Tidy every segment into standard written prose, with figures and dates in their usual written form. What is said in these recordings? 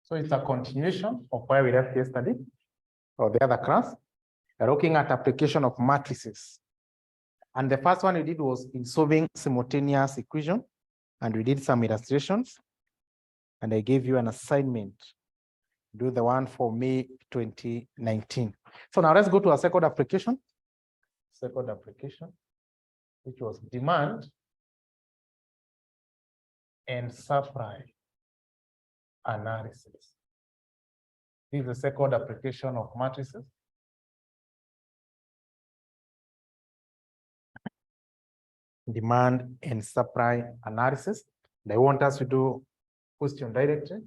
So it's a continuation of where we left yesterday, or the other class. We're looking at application of matrices. And the first one we did was in solving simultaneous equation, and we did some illustrations. And I gave you an assignment. Do the one for May 2019. So now let's go to our second application. Second application, which was demand and supply analysis. This is the second application of matrices. Demand and supply analysis. They want us to do question directly.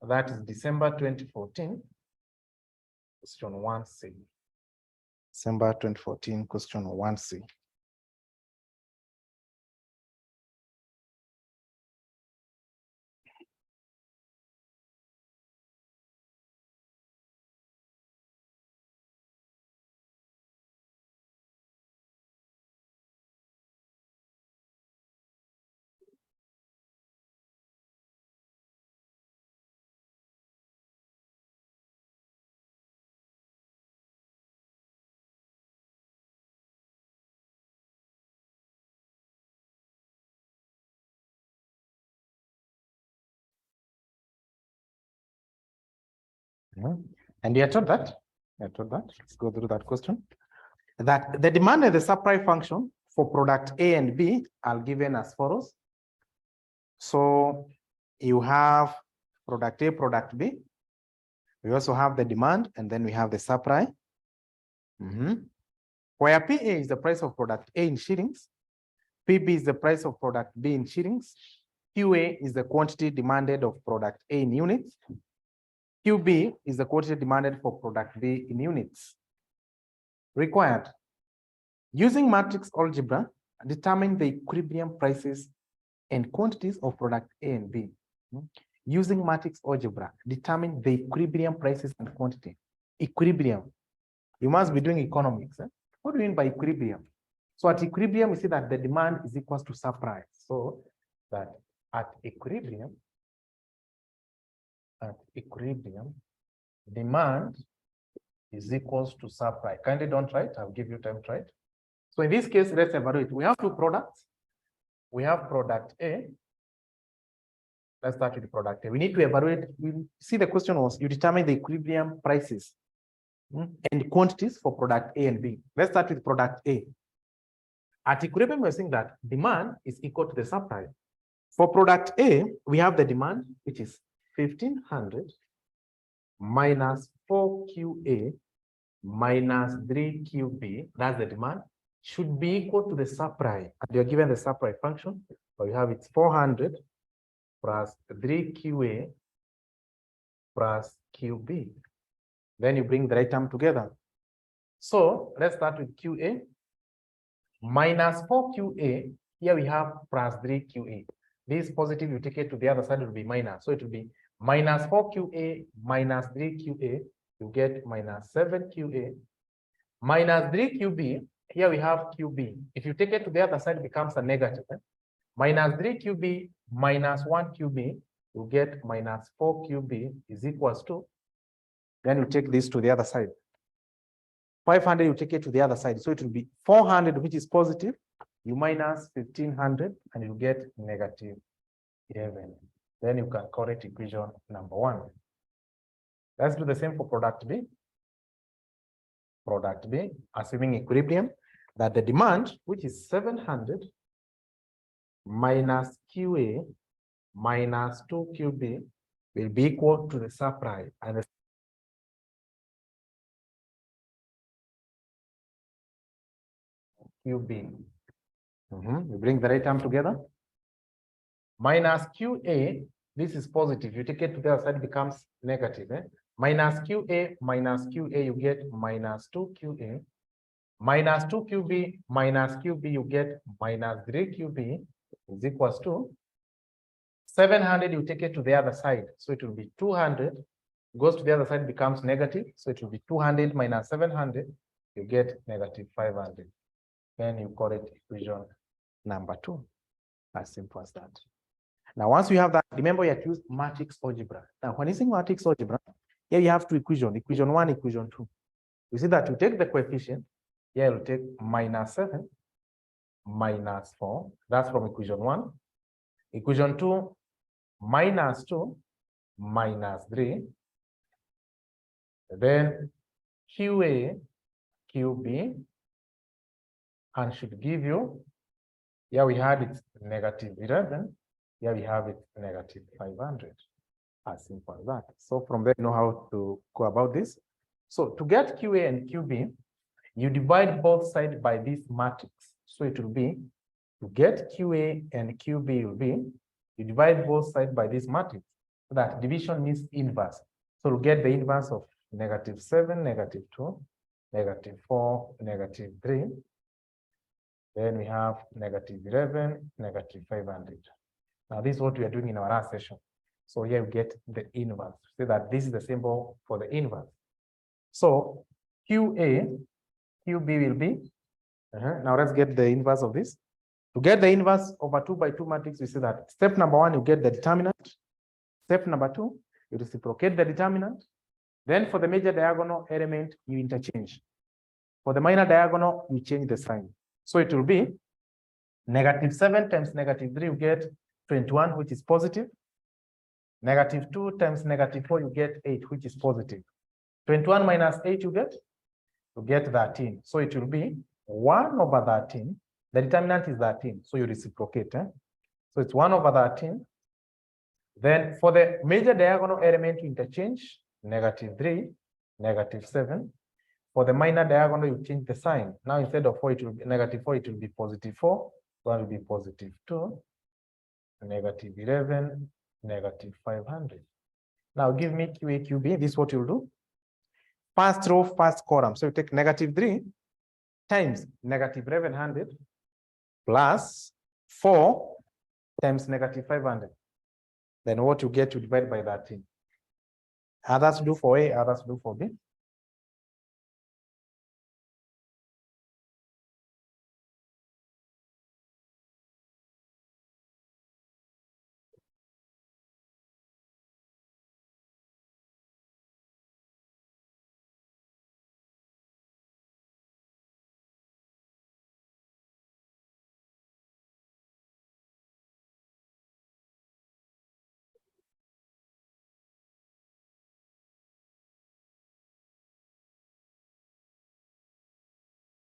That is December 2014, question 1C. December 2014, question 1C. And you are told that, let's go through that question, that the demand and the supply function for product A and B are given as follows. So you have product A, product B. We also have the demand, and then we have the supply. Where PA is the price of product A in shillings, PB is the price of product B in shillings, QA is the quantity demanded of product A in units, QB is the quantity demanded for product B in units. Required. Using matrix algebra, determine the equilibrium prices and quantities of product A and B. Using matrix algebra, determine the equilibrium prices and quantity. Equilibrium. You must be doing economics. What do you mean by equilibrium? So at equilibrium, we see that the demand is equal to supply. So that at equilibrium, demand is equals to supply. Kindly don't write, I'll give you time to write. So in this case, let's evaluate. We have two products. We have product A. Let's start with the product A. We need to evaluate. We see the question was, you determine the equilibrium prices and quantities for product A and B. Let's start with product A. At equilibrium, we're saying that demand is equal to the supply. For product A, we have the demand, which is 1500 minus 4QA minus 3QB, that's the demand, should be equal to the supply. And you're given the supply function, so you have it's 400 plus 3QA plus QB. Then you bring the right term together. So let's start with QA minus 4QA. Here we have plus 3QA. This positive, you take it to the other side, it will be minus. So it will be minus 4QA minus 3QA. You get minus 7QA minus 3QB. Here we have QB. If you take it to the other side, it becomes a negative. Minus 3QB minus 1QB, you get minus 4QB is equals to, then you take this to the other side. 500, you take it to the other side. So it will be 400, which is positive. You minus 1500, and you get negative 11. Then you can correct equation number 1. Let's do the same for product B. Product B, assuming equilibrium, that the demand, which is 700 minus QA minus 2QB, will be equal to the supply. And the QB. We bring the right term together. Minus QA, this is positive. You take it to the other side, it becomes negative. Minus QA minus QA, you get minus 2QA. Minus 2QB minus QB, you get minus 3QB is equals to 700, you take it to the other side. So it will be 200. Goes to the other side, becomes negative. So it will be 200 minus 700, you get negative 500. Then you correct equation number 2. As simple as that. Now, once you have that, remember you have to use matrix algebra. Now, when using matrix algebra, here you have two equations, equation 1, equation 2. You see that you take the coefficient, here you take -7, -4. That's from equation 1. Equation 2, -2, -3. Then QA, QB, and should give you, here we had it -11, here we have it -500. As simple as that. So from there, you know how to go about this. So to get QA and QB, you divide both sides by this matrix. So it will be, to get QA and QB will be, you divide both sides by this matrix. So that division means inverse. So we'll get the inverse of -7, -2, -4, -3. Then we have -11, -500. Now this is what we are doing in our last session. So here we get the inverse. See that this is the symbol for the inverse. So QA, QB will be, now let's get the inverse of this. To get the inverse over 2 by 2 matrix, we see that step number 1, you get the determinant. Step number 2, you reciprocate the determinant. Then for the major diagonal element, you interchange. For the minor diagonal, you change the sign. So it will be -7 times -3, you get 21, which is positive. -2 times -4, you get 8, which is positive. 21 minus 8, you get 13. So it will be 1 over 13. The determinant is 13, so you reciprocate. So it's 1 over 13. Then for the major diagonal element, you interchange -3, -7. For the minor diagonal, you change the sign. Now instead of 4, it will be -4, it will be +4. So it will be +2, -11, -500. Now give me QA, QB. This is what you'll do. First row, first column. So you take -3 times -1100 plus 4 times -500. Then what you get, you divide by 13. Others do for A, others do for B.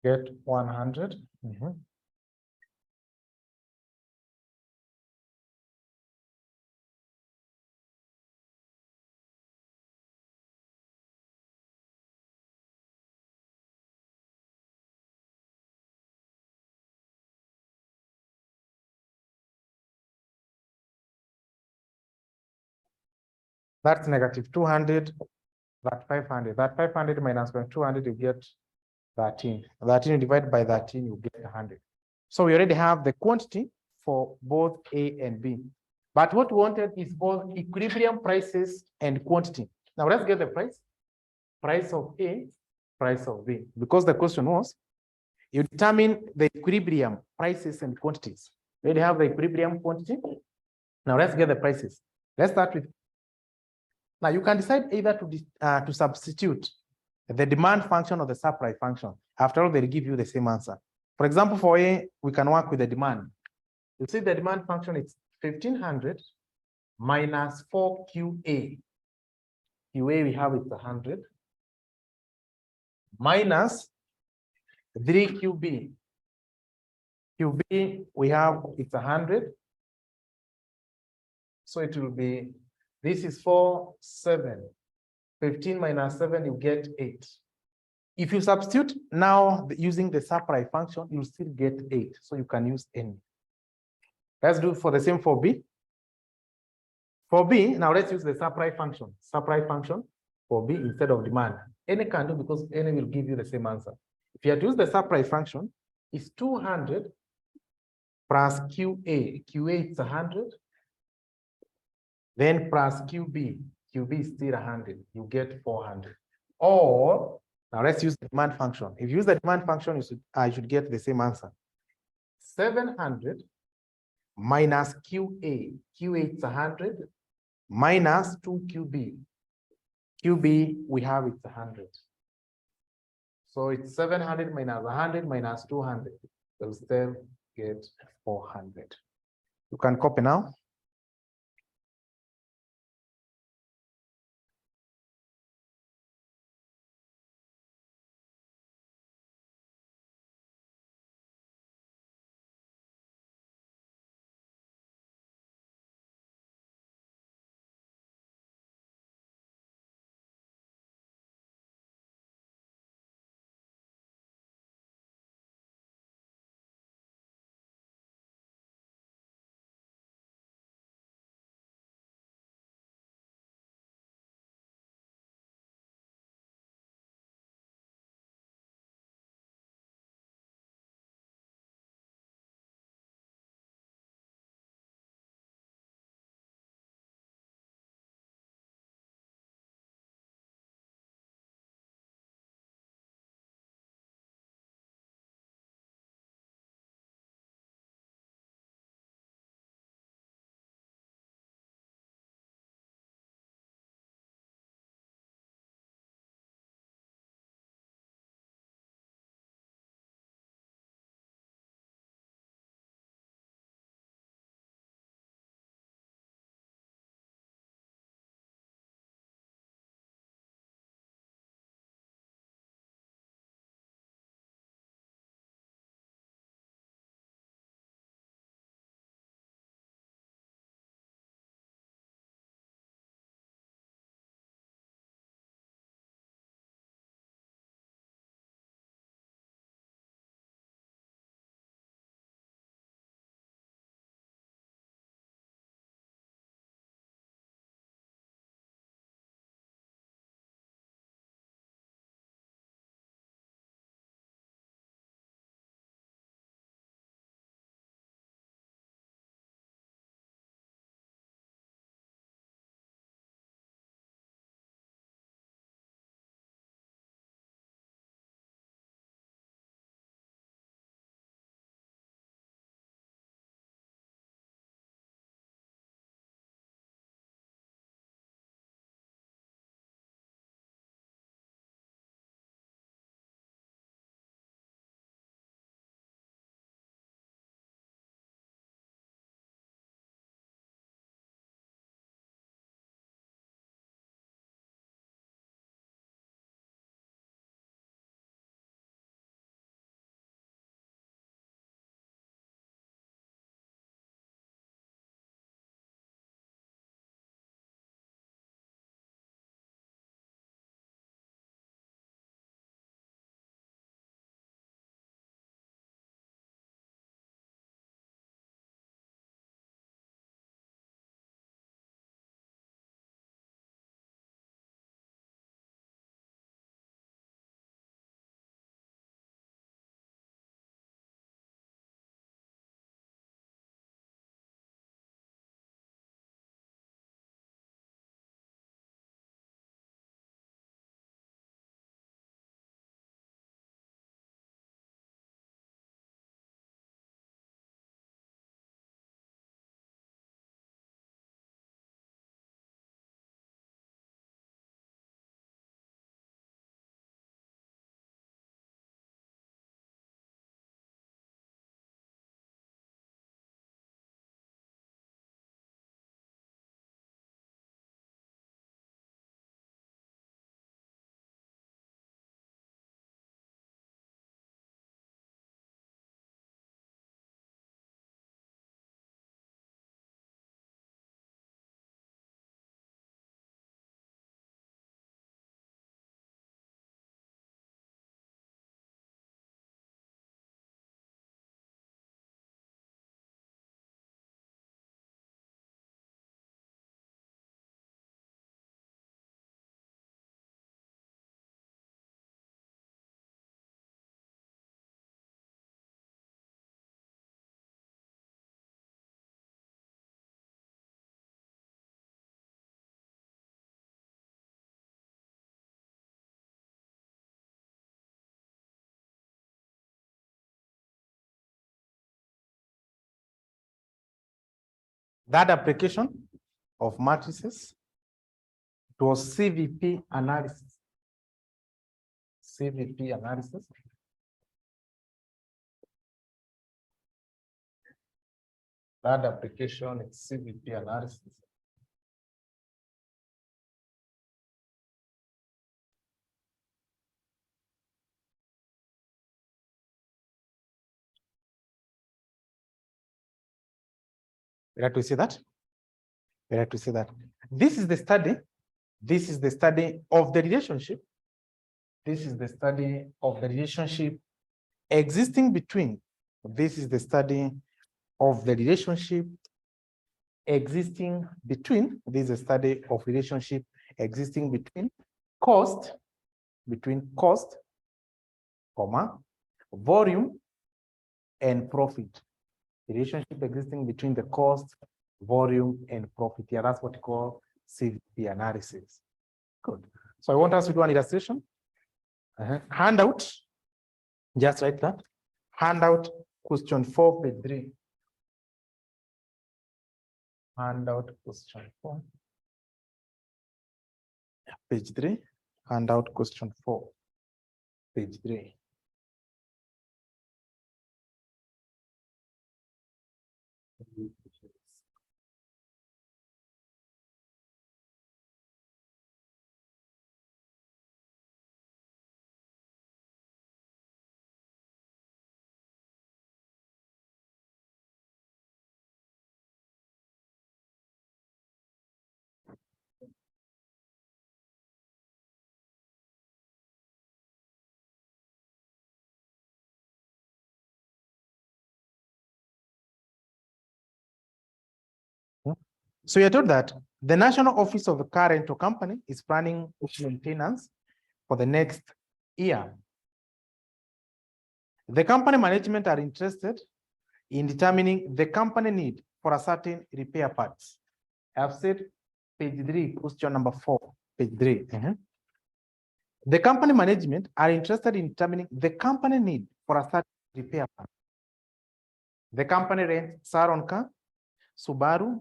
Get 100. That's -200, that 500. That 500 minus 200, you get 13. 13 divided by 13, you get 100. So we already have the quantity for both A and B. But what we wanted is both equilibrium prices and quantity. Now let's get the price of A, price of B. Because the question was, you determine the equilibrium prices and quantities. We already have the equilibrium quantity. Now let's get the prices. Let's start with. Now you can decide either to substitute the demand function or the supply function. After all, they'll give you the same answer. For example, for A, we can work with the demand. You see the demand function is 1500 minus 4 QA. QA, we have it's 100 minus 3 QB. QB, we have it's 100. So it will be, this is 4, 7. 15 minus 7, you get 8. If you substitute now using the supply function, you'll still get 8. So you can use any. Let's do for the same for B. For B, now let's use the supply function. Supply function for B instead of demand. Any can do because any will give you the same answer. If you have to use the supply function, it's 200 plus QA. QA is 100. Then plus QB. QB is still 100. You get 400. Or, now let's use the demand function. If you use the demand function, I should get the same answer. 700 minus QA. QA is 100 minus 2QB. QB, we have it's 100. So it's 700 minus 100 minus 200. We'll still get 400. You can copy now. That application of matrices, it was CVP analysis. CVP analysis. That application is CVP analysis. We have to see that. We have to see that. This is the study. This is the study of the relationship. This is the study of the relationship existing between. This is the study of the relationship existing between. This is a study of relationship existing between cost, comma, volume, and profit. The relationship existing between the cost, volume, and profit. Yeah, that's what we call CVP analysis. Good. So I want us to do an illustration. Handout. Just write that. Handout question 4, page 3. Handout question 4. Page 3. Handout question 4, page 3. So you're told that the National Office of the Car Rental Company is planning maintenance for the next year. The company management are interested in determining the company need for a certain repair parts. I've said page 3, question number 4, page 3. The company management are interested in determining the company need for a certain repair part. The company rents Saron car, Subaru,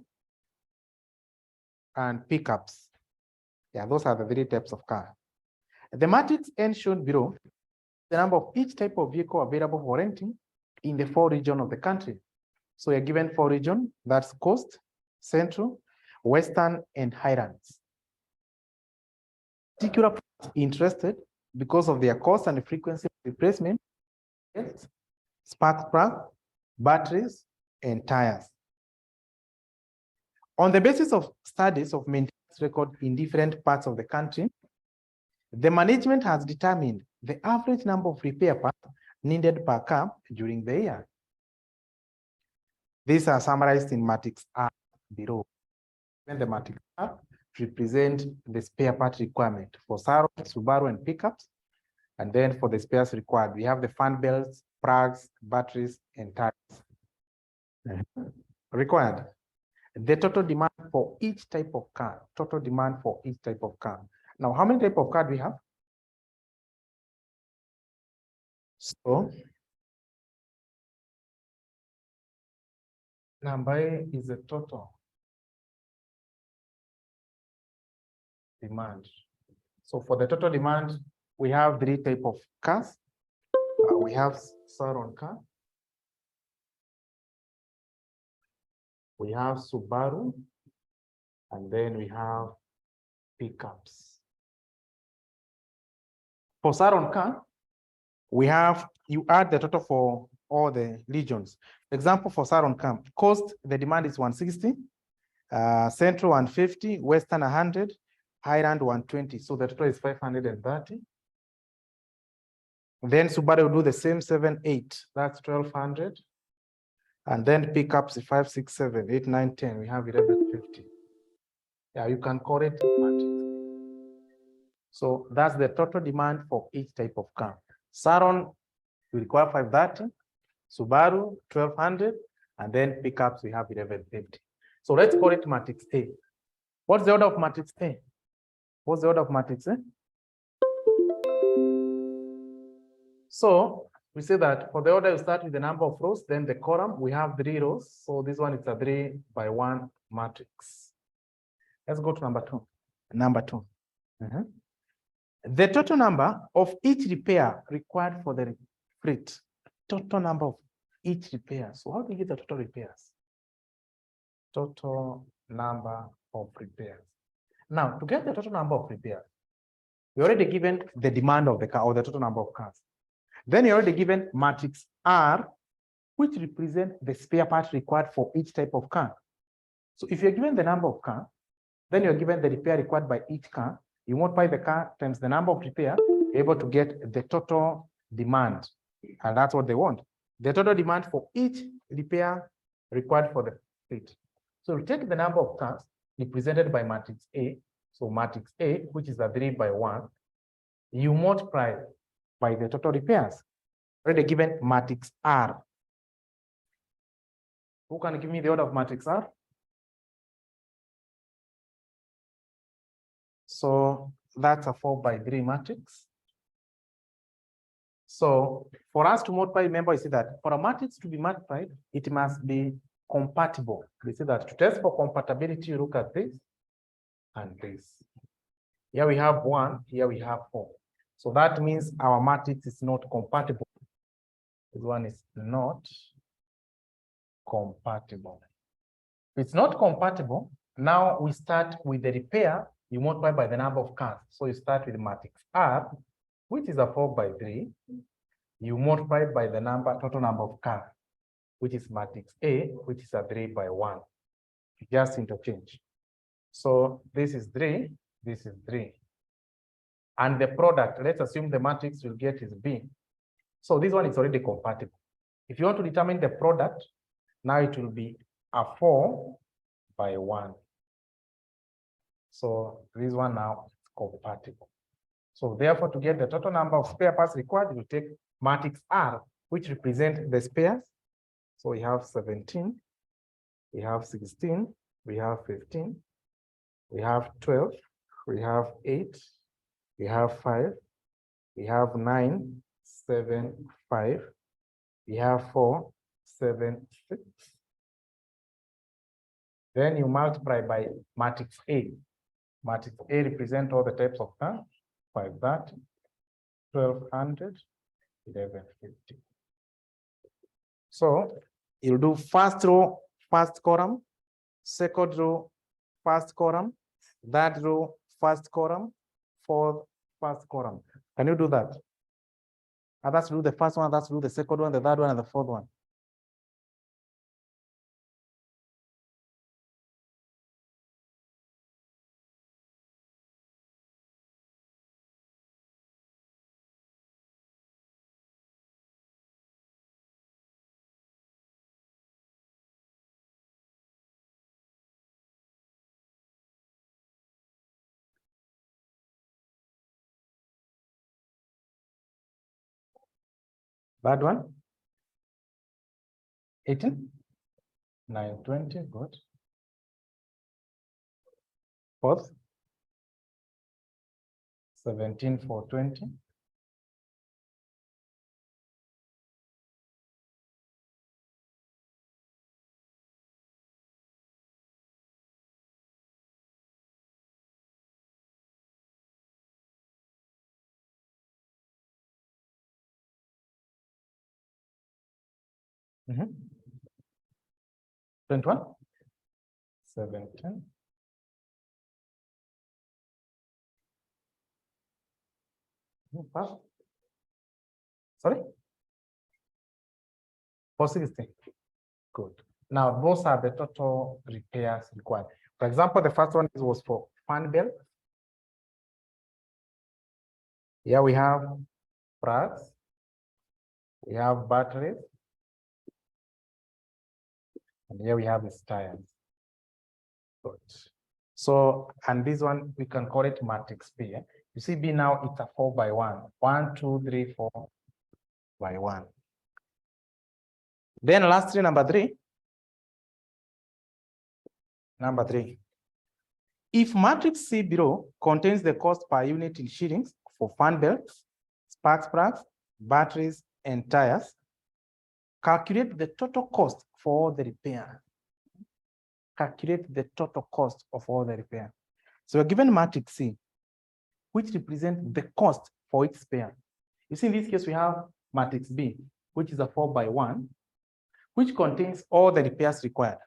and pickups. Yeah, those are the 3 types of car. The matrix N shown below, the number of each type of vehicle available for renting in the 4 regions of the country. So you're given 4 regions, that's Coast, Central, Western, and Highlands. Particular interested because of their cost and frequency of replacement, spark plug, batteries, and tires. On the basis of studies of maintenance record in different parts of the country, the management has determined the average number of repair parts needed per car during the year. These are summarized in matrix R below. When the matrix R represent the spare part requirement for Saron, Subaru, and pickups, and then for the spares required, we have the fan belts, plugs, batteries, and tires. Required. The total demand for each type of car, total demand for each type of car. Now, how many type of car do we have? So, number A is the total demand. So for the total demand, we have 3 types of cars. We have Saron car. We have Subaru, and then we have pickups. For Saron car, we have, you add the total for all the regions. Example for Saron car, coast, the demand is 160, Central 150, Western 100, Highland 120. So the total is 530. Then Subaru will do the same 7, 8, that's 1200. And then pickups 5, 6, 7, 8, 9, 10. We have 1150. Yeah, you can correct it. So that's the total demand for each type of car. Saron, we require 530. Subaru, 1200. And then pickups, we have 1150. So let's call it matrix A. What's the order of matrix A? What's the order of matrix A? So we say that for the order, you start with the number of rows, then the column, we have 3 rows. So this one is a 3 by 1 matrix. Let's go to number 2. Number 2. The total number of each repair required for the fleet. Total number of each repair. So how do you get the total repairs? Total number of repairs. Now, to get the total number of repairs, you're already given the demand of the car or the total number of cars. Then you're already given matrix R, which represent the spare part required for each type of car. So if you're given the number of cars, then you're given the repair required by each car. You multiply the car times the number of repair, you're able to get the total demand. And that's what they want. The total demand for each repair required for the fleet. So we take the number of cars represented by matrix A. So matrix A, which is a 3 by 1, you multiply by the total repairs. Already given matrix R. Who can give me the order of matrix R? So that's a 4 by 3 matrix. So for us to multiply, remember, I say that for a matrix to be multiplied, it must be compatible. We say that to test for compatibility, you look at this and this. Here we have 1, here we have 4. So that means our matrix is not compatible. This one is not compatible. If it's not compatible, now we start with the repair. You multiply by the number of cars. So you start with matrix R, which is a 4 by 3. You multiply by the total number of cars, which is matrix A, which is a 3 by 1. You just interchange. So this is 3, this is 3. And the product, let's assume the matrix you'll get is B. So this one is already compatible. If you want to determine the product, now it will be a 4 by 1. So this one now is compatible. So therefore, to get the total number of spare parts required, you take matrix R, which represents the spares. So we have 17, we have 16, we have 15, we have 12, we have 8, we have 5, we have 9, 7, 5, we have 4, 7, 6. Then you multiply by matrix A. Matrix A represents all the types of cars. 530, 1200, 1150. So you'll do first row, first column, second row, first column, third row, first column, fourth, first column. Can you do that? Others do the first one, others do the second one, the third one, and the fourth one. That one? 18? 920, good. Fourth? 17, 420. Mm-hmm. 21, 17. Sorry? 460. Good. Now, those are the total repairs required. For example, the first one was for fan belt. Here we have brass. We have batteries. And here we have the tires. Good. So, and this one, we can call it matrix B. Eh? You see B now, it's a 4 by 1. 1, 2, 3, 4 by 1. Then lastly, number 3. Number 3. If matrix C below contains the cost per unit in shillings for fan belts, spark plugs, batteries, and tires. Calculate the total cost for the repair. Calculate the total cost of all the repair. So we're given matrix C, which represents the cost for each spare. You see, in this case, we have matrix B, which is a 4x1, which contains all the repairs required.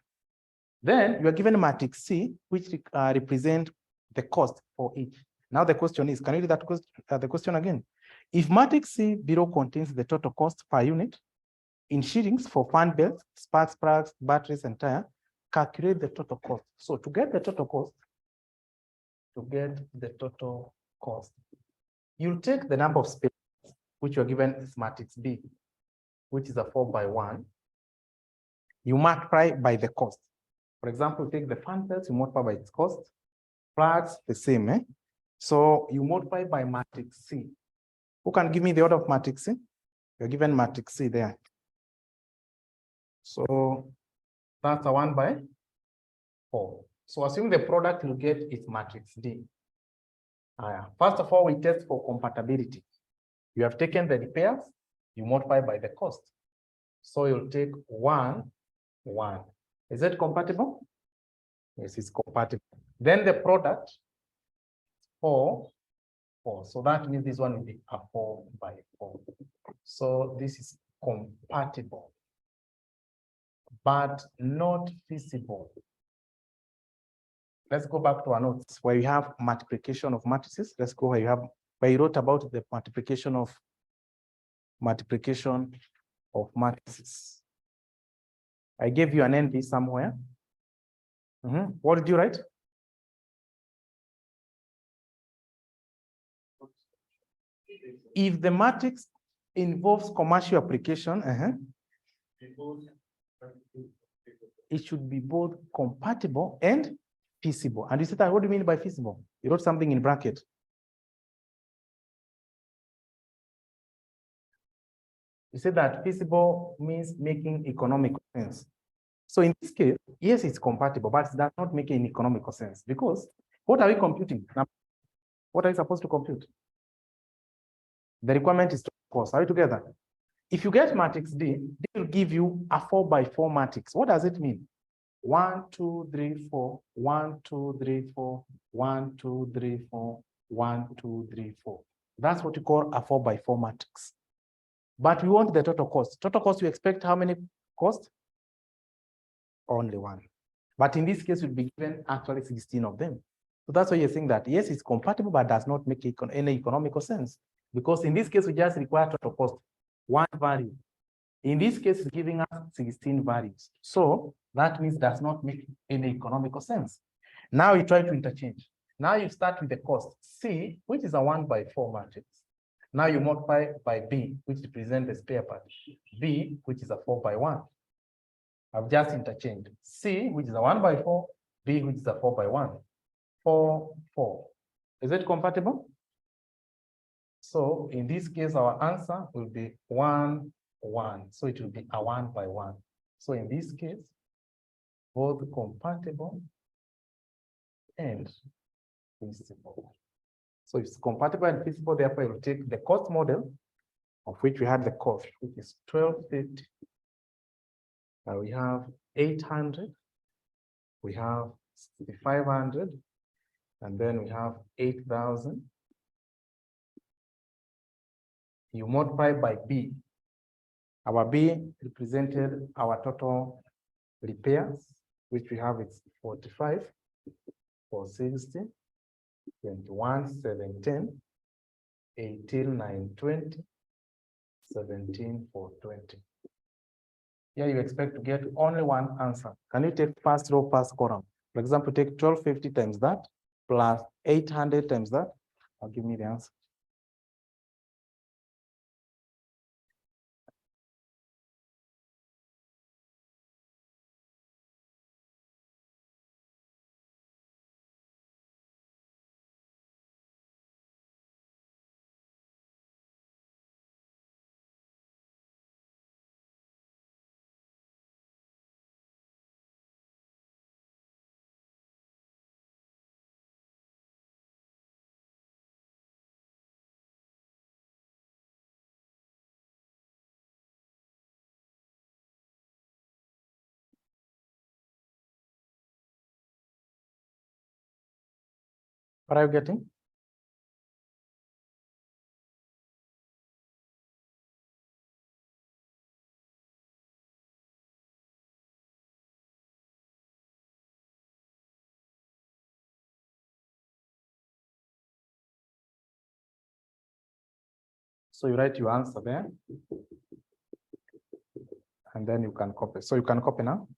Then you are given matrix C, which represents the cost for each. Now the question is, can you read that the question again? If matrix C below contains the total cost per unit in shillings for fan belts, spark plugs, batteries, and tire, calculate the total cost. So to get the total cost, you'll take the number of spares, which you're given as matrix B, which is a 4x1. You multiply by the cost. For example, take the fan belts, you multiply by its cost. Plugs, the same. So you multiply by matrix C. Who can give me the order of matrix C? You're given matrix C there. So that's a 1/4. So assume the product you get is matrix D. First of all, we test for compatibility. You have taken the repairs, you multiply by the cost. So you'll take 1, 1. Is it compatible? Yes, it's compatible. Then the product, 4, 4. So that means this one will be a 4/4. So this is compatible, but not feasible. Let's go back to our notes where you have multiplication of matrices. Let's go where you wrote about the multiplication of matrices. I gave you an NV somewhere. What did you write? If the matrix involves commercial application, it should be both compatible and feasible. And you said that, what do you mean by feasible? You wrote something in bracket. You said that feasible means making economical sense. So in this case, yes, it's compatible, but it does not make any economical sense because what are we computing? Now, what are you supposed to compute? The requirement is to cost. Are we together? If you get matrix D, it will give you a 4x4 matrix. What does it mean? 1, 2, 3, 4, 1, 2, 3, 4, 1, 2, 3, 4, 1, 2, 3, 4. That's what you call a 4x4 matrix. But we want the total cost. Total cost, you expect how many costs? Only 1. But in this case, we'll be given actually 16 of them. So that's why you're saying that, yes, it's compatible, but does not make any economical sense. Because in this case, we just require total cost, 1 value. In this case, it's giving us 16 values. So that means does not make any economical sense. Now you try to interchange. Now you start with the cost C, which is a 1x4 matrix. Now you multiply by B, which represents the spare part. B, which is a 4x1. I've just interchanged. C, which is a 1x4, B, which is a 4x1. 4, 4. Is it compatible? So in this case, our answer will be 1, 1. So it will be a 1x1. So in this case, both compatible and feasible. So if it's compatible and feasible, therefore you will take the cost model of which we had the cost, which is 1250. We have 800, we have 500, and then we have 8,000. You multiply by B. Our B represented our total repairs, which we have it's 45, 460, 21, 710, 18, 920, 17, 420. Here you expect to get only one answer. Can you take first row, first column? For example, take 1250 times that plus 800 times that. I'll give me the answer. What are you getting? So you write your answer there, and then you can copy. So you can copy now.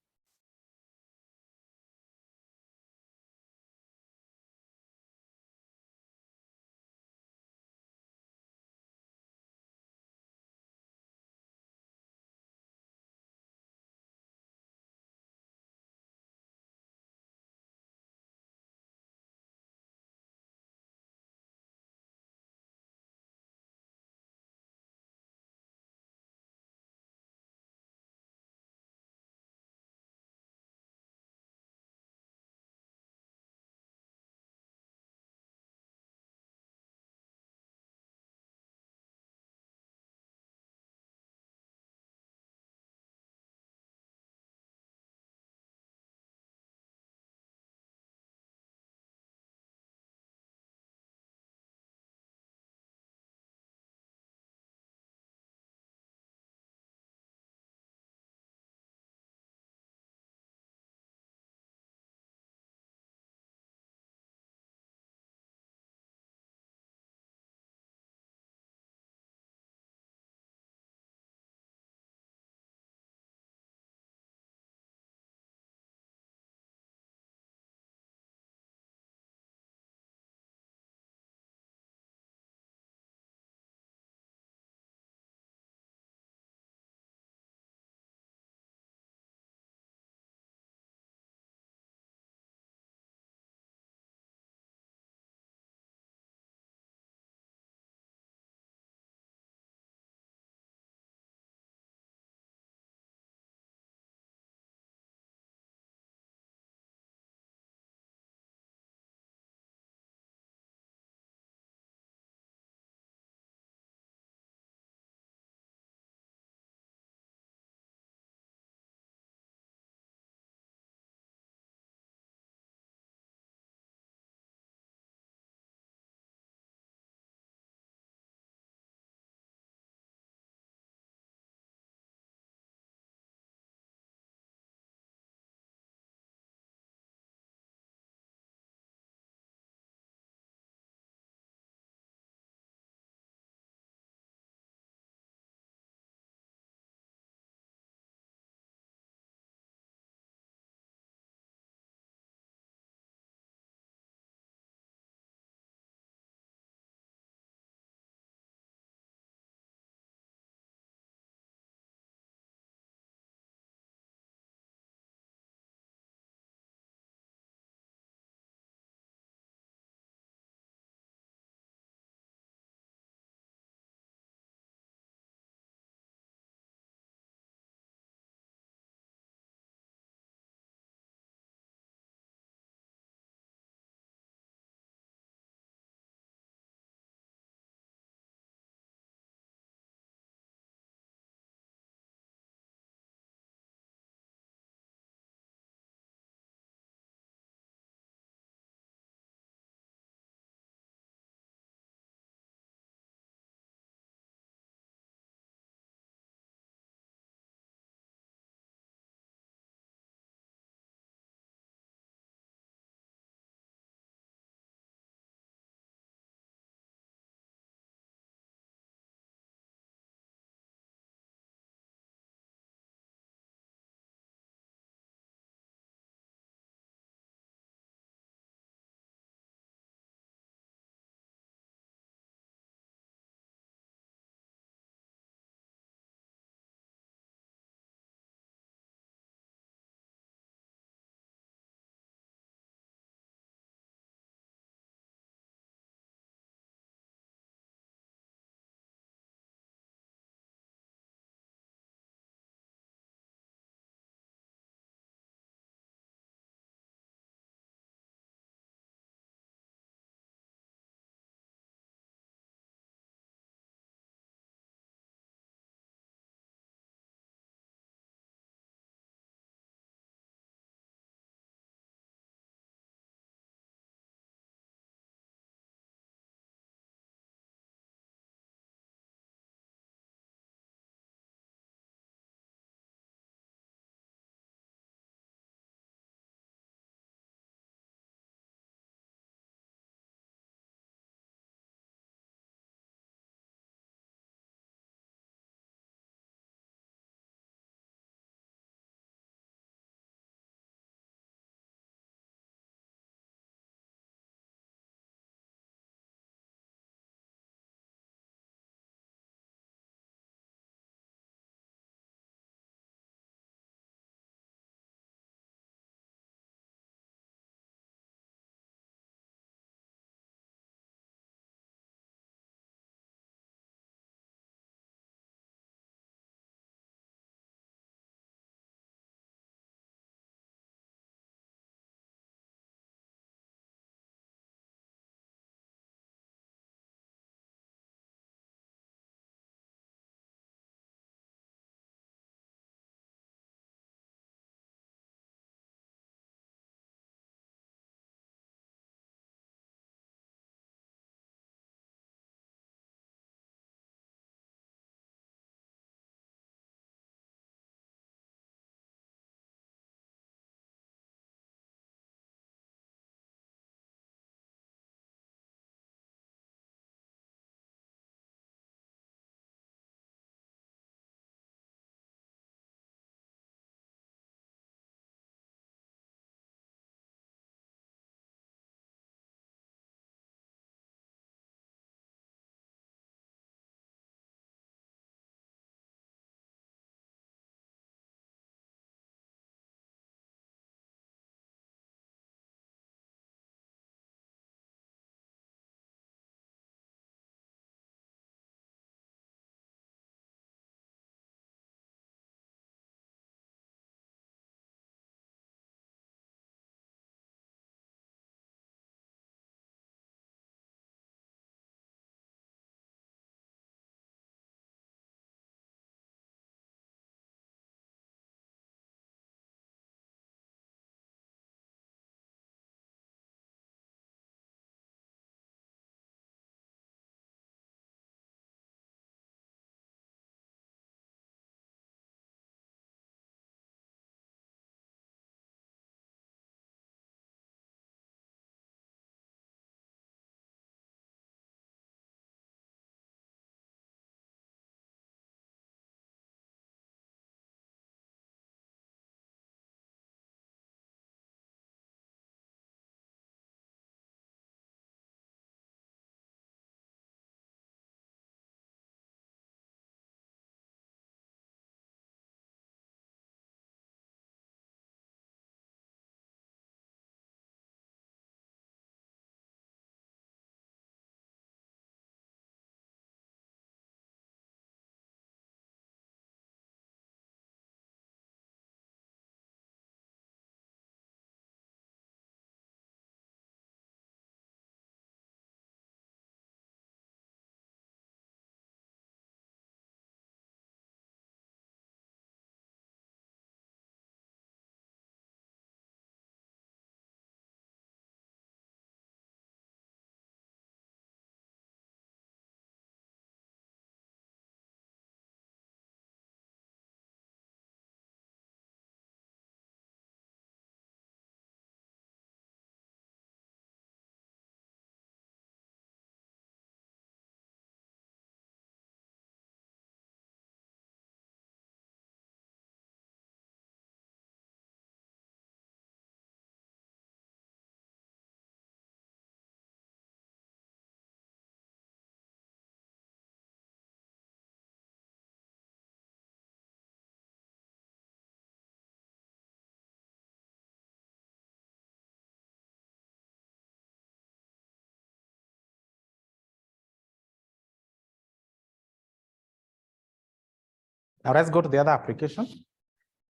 Now let's go to the other application.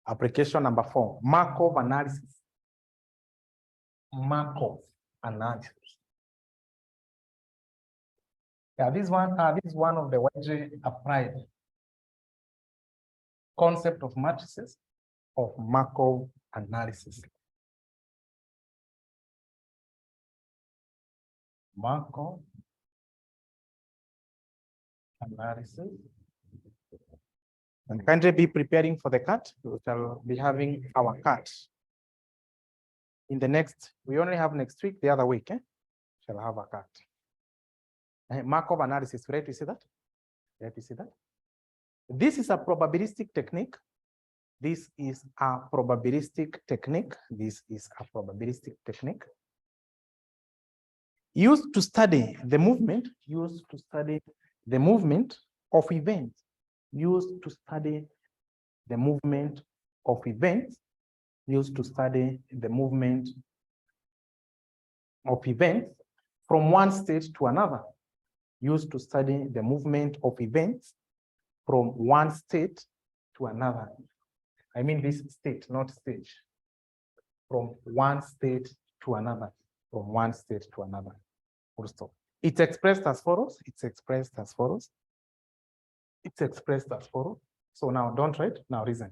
Application number 4, Markov analysis. Markov analysis. Yeah, this is one of the widely applied concept of matrices of Markov analysis. Markov analysis. And kindly be preparing for the cut. We shall be having our cut in the next, we only have next week, the other week, shall have a cut. Markov analysis, right? You see that? Right, you see that? This is a probabilistic technique. This is a probabilistic technique. This is a probabilistic technique used to study the movement, of events, used to study the movement of events, from one state to another, used to study the movement of events from one state to another. I mean this state, not stage. From one state to another, from one state to another. Full stop. It's expressed as follows. So now don't write, now reason.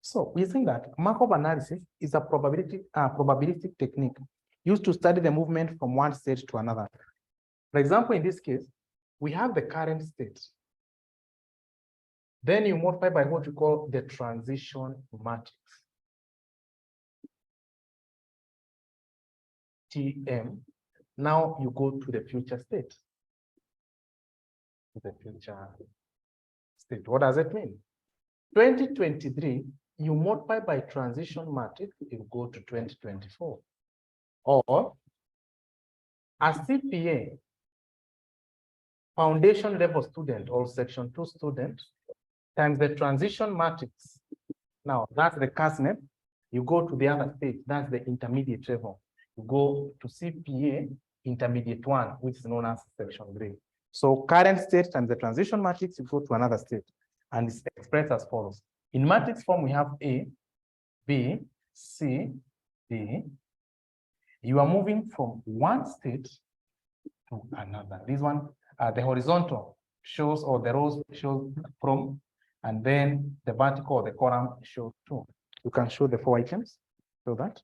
So we think that Markov analysis is a probabilistic technique used to study the movement from one state to another. For example, in this case, we have the current state. Then you multiply by what you call the transition matrix. TM. Now you go to the future state. What does it mean? 2023, you multiply by transition matrix, you go to 2024. Or a CPA, foundation level student or section 2 student, times the transition matrix. Now that's the CASNEP. You go to the other stage, that's the intermediate level. You go to CPA intermediate 1, which is known as section 3. So current state times the transition matrix, you go to another state. And it's expressed as follows. In matrix form, we have A, B, C, D. You are moving from one state to another. This one, the horizontal shows, or the rows shows from, and then the vertical or the column shows to. You can show the 4 items. Show that.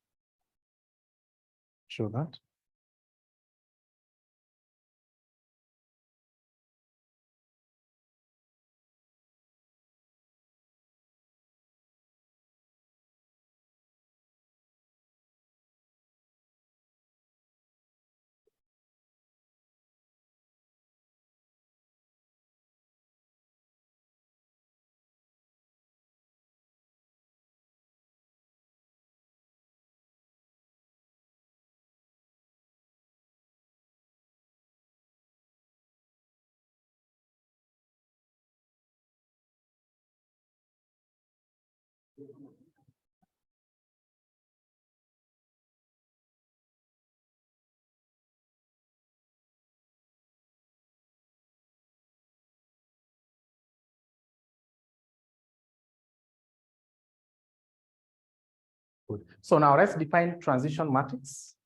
Good. So now let's define transition matrix.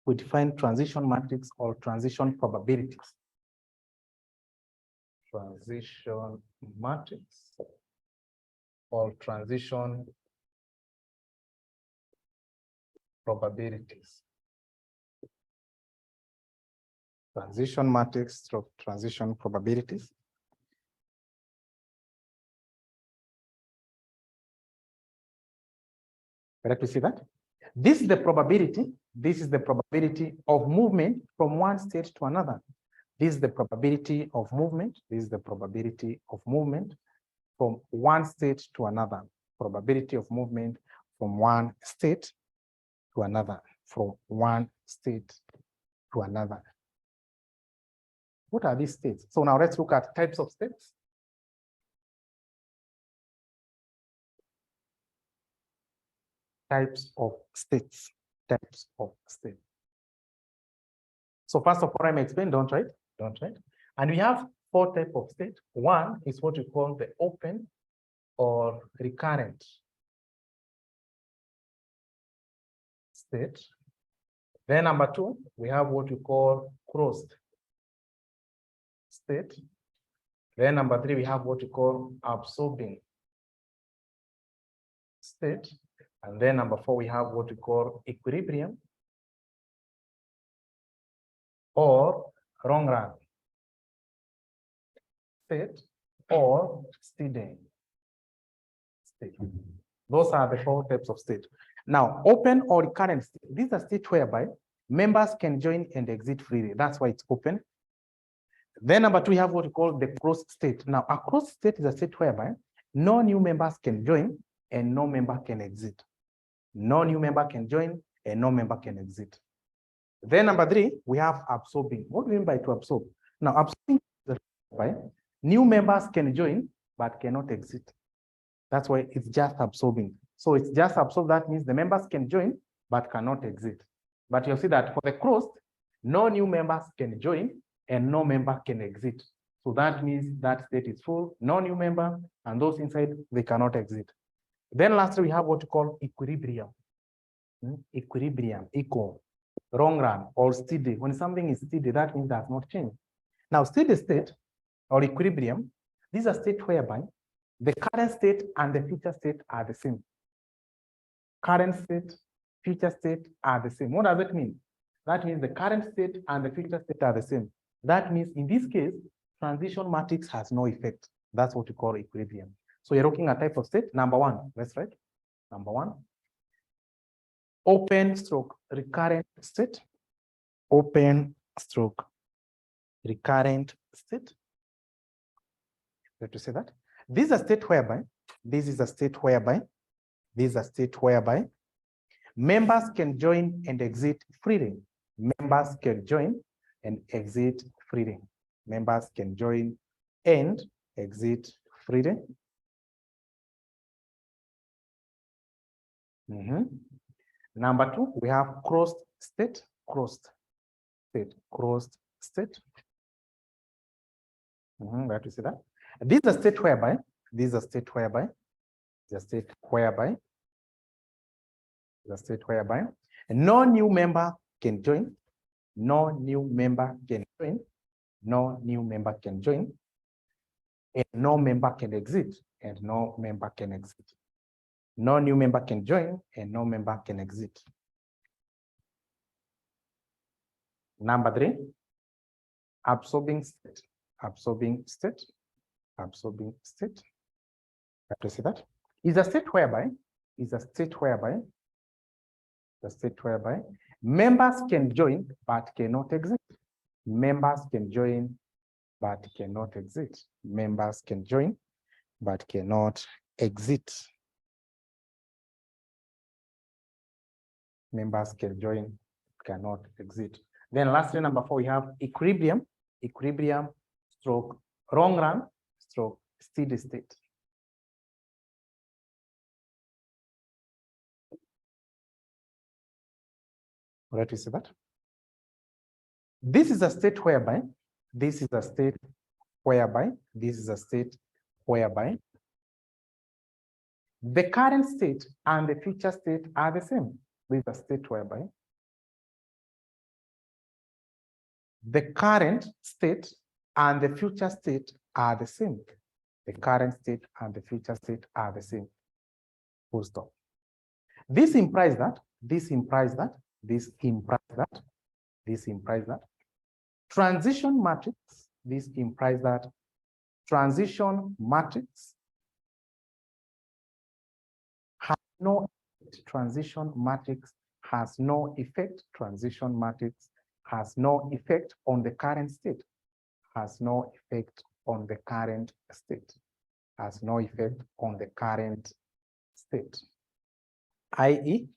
We define transition matrix or transition probabilities. Transition matrix or transition probabilities. Transition matrix of transition probabilities. Correct to see that? This is the probability. This is the probability of movement from one state to another. This is the probability of movement. This is the probability of movement from one state to another. Probability of movement from one state to another. From one state to another. What are these states? So now let's look at types of states. Types of states. So first of all, I'm explaining, don't write. And we have 4 types of state. One is what we call the open or recurrent state. Then number two, we have what we call closed state. Then number three, we have what we call absorbing state. And then number four, we have what we call equilibrium or long run state or steady state. Those are the four types of state. Now, open or recurrent state. These are states whereby members can join and exit freely. That's why it's open. Then number two, we have what we call the closed state. Now, a closed state is a state whereby no new members can join and no member can exit. No new member can join and no member can exit. Then number three, we have absorbing. What do we mean by to absorb? Now, absorbing is whereby new members can join but cannot exit. That's why it's just absorbing. So it's just absorb. That means the members can join but cannot exit. But you'll see that for the closed, no new members can join and no member can exit. So that means that state is full, no new member, and those inside, they cannot exit. Then lastly, we have what we call equilibrium. Equilibrium, equal, long run, or steady. When something is steady, that means does not change. Now, steady state or equilibrium, these are states whereby the current state and the future state are the same. Current state, future state are the same. What does it mean? That means the current state and the future state are the same. That means in this case, transition matrix has no effect. That's what we call equilibrium. So you're looking at type of state. Number one, let's write. Number one, open stroke recurrent state. Open stroke recurrent state. Let me say that. This is a state whereby, members can join and exit freely. Members can join and exit freely. Members can join and exit freely. Number two, we have closed state, closed state. Right, you see that? This is a state whereby, no new member can join, no new member can join, and no member can exit, and no member can exit. No new member can join, and no member can exit. Number three, absorbing state. Have to see that? Is a state whereby members can join but cannot exit. Members can join but cannot exit. Members can join but cannot exit. Members can join, cannot exit. Then lastly, number four, we have equilibrium. Equilibrium stroke long run stroke steady state. Right, you see that? This is a state whereby the current state and the future state are the same. This is a state whereby the current state and the future state are the same. The current state and the future state are the same. Full stop. This implies that transition matrix, has no effect. Transition matrix has no effect. Transition matrix has no effect on the current state. Has no effect on the current state. Has no effect on the current state. i.e.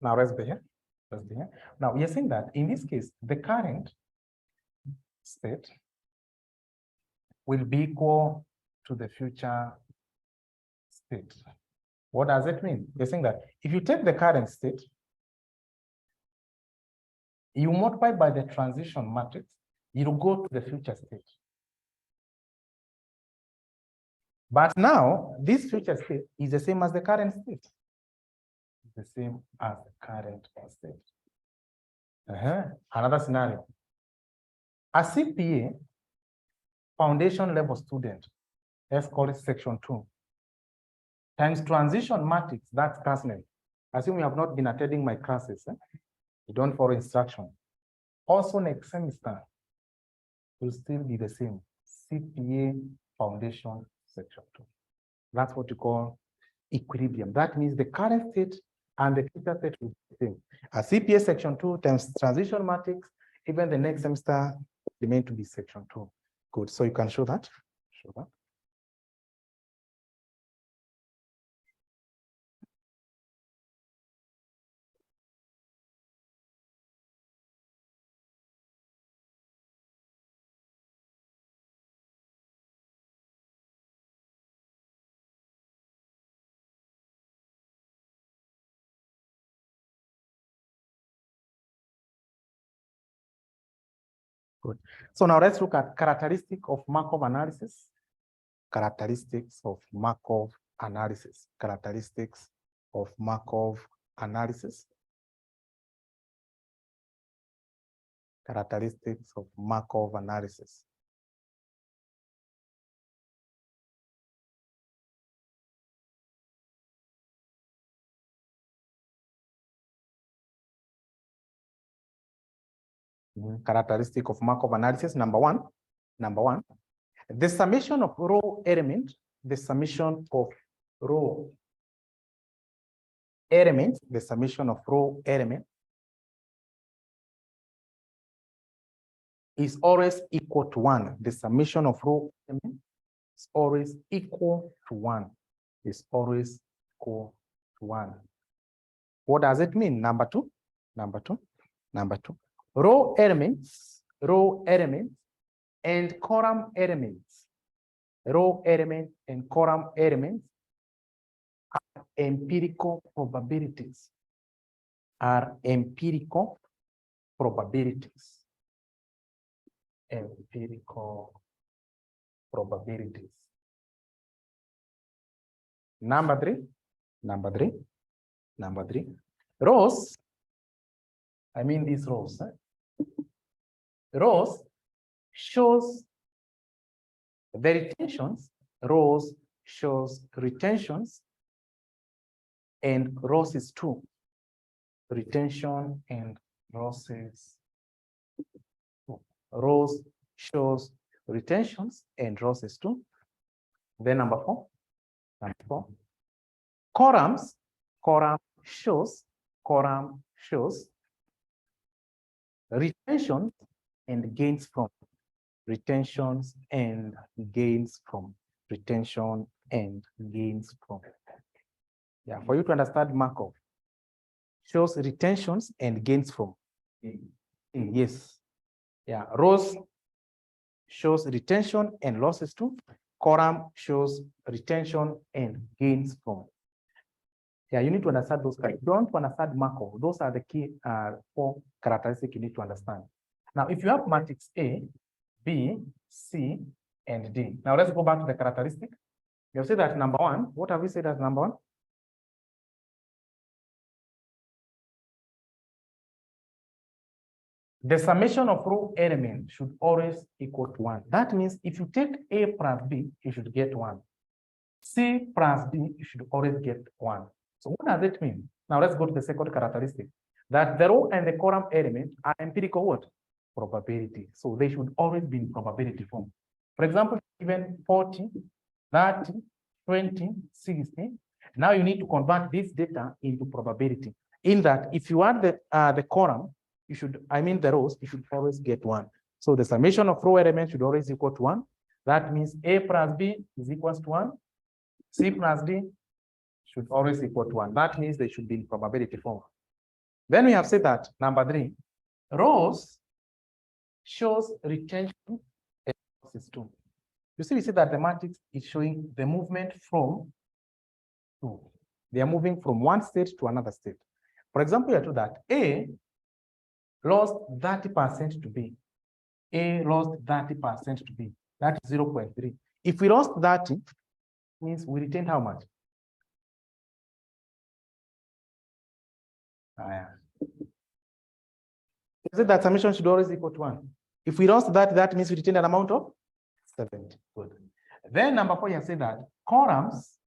Now let's be here. Now we are saying that in this case, the current state will be equal to the future state. What does it mean? We're saying that if you take the current state, you multiply by the transition matrix, you'll go to the future state. But now this future state is the same as the current state. The same as the current state. Another scenario. A CPA foundation level student, let's call it section 2, times transition matrix, that's class name. Assume you have not been attending my classes, you don't follow instruction. Also next semester will still be the same, CPA foundation section 2. That's what you call equilibrium. That means the current state and the future state will be the same. A CPA section 2 times transition matrix, even the next semester remain to be section 2. Good. So you can show that. Show that. Good. So now let's look at characteristic of Markov analysis. Characteristics of Markov analysis. Characteristics of Markov analysis. Characteristics of Markov analysis. Characteristic of Markov analysis, number one, the summation of row element, the summation of row element, the summation of row element is always equal to 1. The summation of row element is always equal to 1. Is always equal to 1. What does it mean? Number two. Row elements and column elements, row element and column elements are empirical probabilities. Are empirical probabilities. Empirical probabilities. Number three. Rows, I mean these rows. Rows shows the retentions, rows shows retentions, and rows is 2. Retention and rows is 2. Rows shows retentions and rows is 2. Then number 4. Columns shows retentions and gains from. Retentions and gains from. Retention and gains from. Yeah, for you to understand Markov, shows retentions and gains from. Yes. Yeah, rows shows retention and losses too. Column shows retention and gains from. Yeah, you need to understand those. If you want to understand Markov, those are the key 4 characteristics you need to understand. Now, if you have matrix A, B, C, and D. Now let's go back to the characteristic. You'll see that number 1. What have we said as number 1? The summation of row element should always equal to 1. That means if you take A plus B, you should get 1. C plus D, you should always get 1. So what does it mean? Now let's go to the second characteristic. That the row and the column element are empirical what? Probability. So they should always be in probability form. For example, given 40, 30, 20, 60. Now you need to convert this data into probability. In that, if you add the column, you should, the rows, you should always get 1. So the summation of row elements should always equal to 1. That means A plus B is equals to 1. C plus D should always equal to 1. That means they should be in probability form. Then we have said that number 3, rows shows retention and losses too. You see, we see that the matrix is showing the movement from 2. They are moving from one state to another state. For example, you are told that A lost 30% to B. A lost 30% to B. That is 0.3. If we lost 30, means we retain how much? Is it that summation should always equal to 1? If we lost that, that means we retain an amount of 70. Good. Then number 4, you say that columns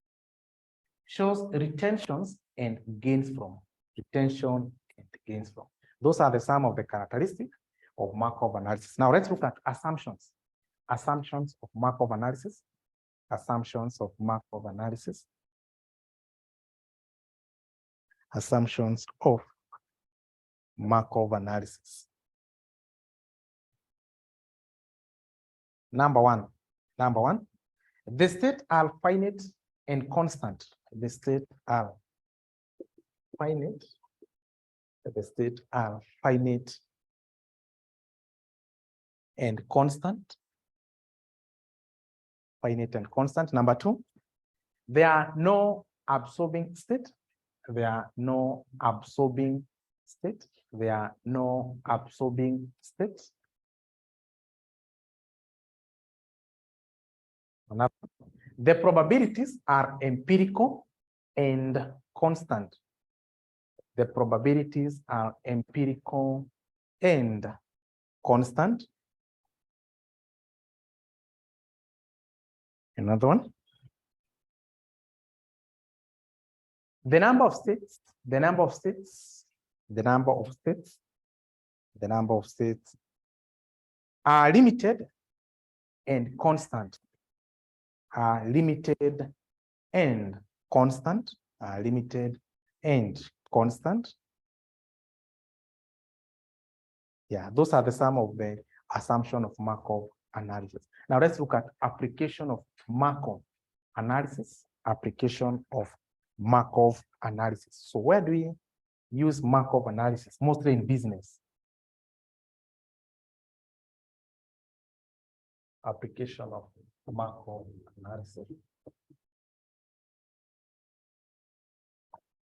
shows retentions and gains from. Retention and gains from. Those are the sum of the characteristics of Markov analysis. Now let's look at assumptions. Assumptions of Markov analysis. Assumptions of Markov analysis. Assumptions of Markov analysis. Number one, the states are finite and constant. The states are finite. The states are finite and constant. Finite and constant. Number 2, there are no absorbing state. There are no absorbing state. There are no absorbing states. The probabilities are empirical and constant. The probabilities are empirical and constant. Another one. The number of states are limited and constant. Are limited and constant. Are limited and constant. Yeah, those are the sum of the assumption of Markov analysis. Now let's look at application of Markov analysis. Application of Markov analysis. So where do we use Markov analysis? Mostly in business. Application of Markov analysis.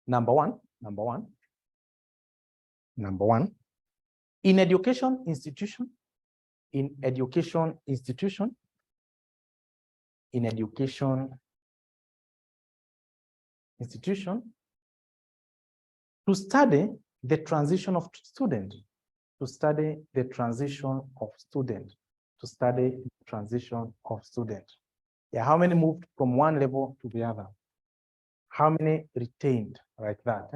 Number one. In education institution, to study the transition of student, Yeah, how many moved from one level to the other? How many retained, like that?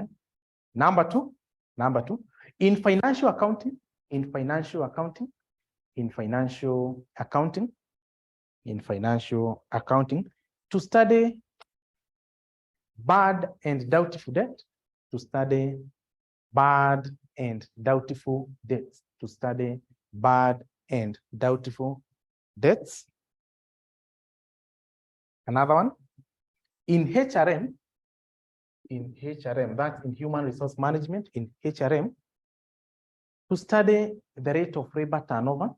Number two, in financial accounting, to study bad and doubtful debt, Another one, in HRM, that's in human resource management, in HRM, to study the rate of labor turnover,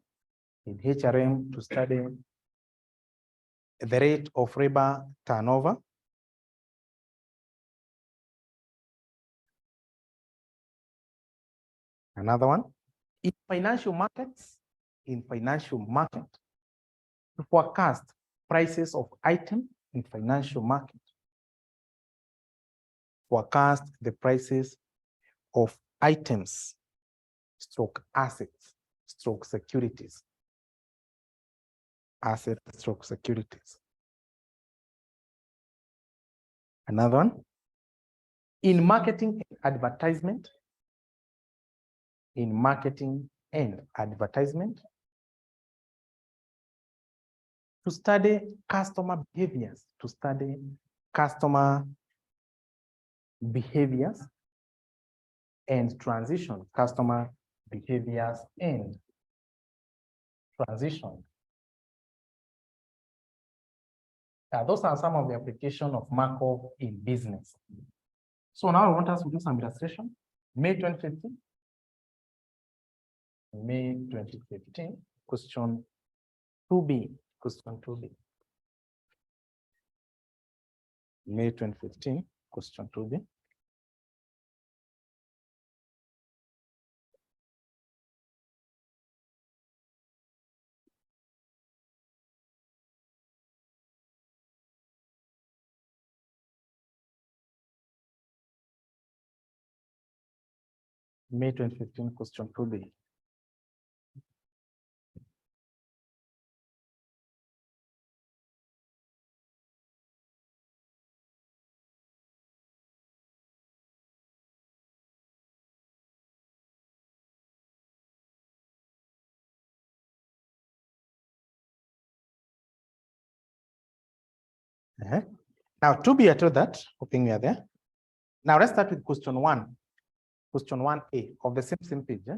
Another one, in financial markets, to forecast prices of items in financial market. Forecast the prices of items, stroke assets, stroke securities. Asset stroke securities. Another one, in marketing and advertisement, to study customer behaviors, and transition, Those are some of the application of Markov in business. So now I want us to do some illustration. May 2015, question 2B. May 2015, question 2B. May 2015 question 2B. Now 2B, I told that, hoping we are there. Now let's start with question 1. Question 1A of the same page.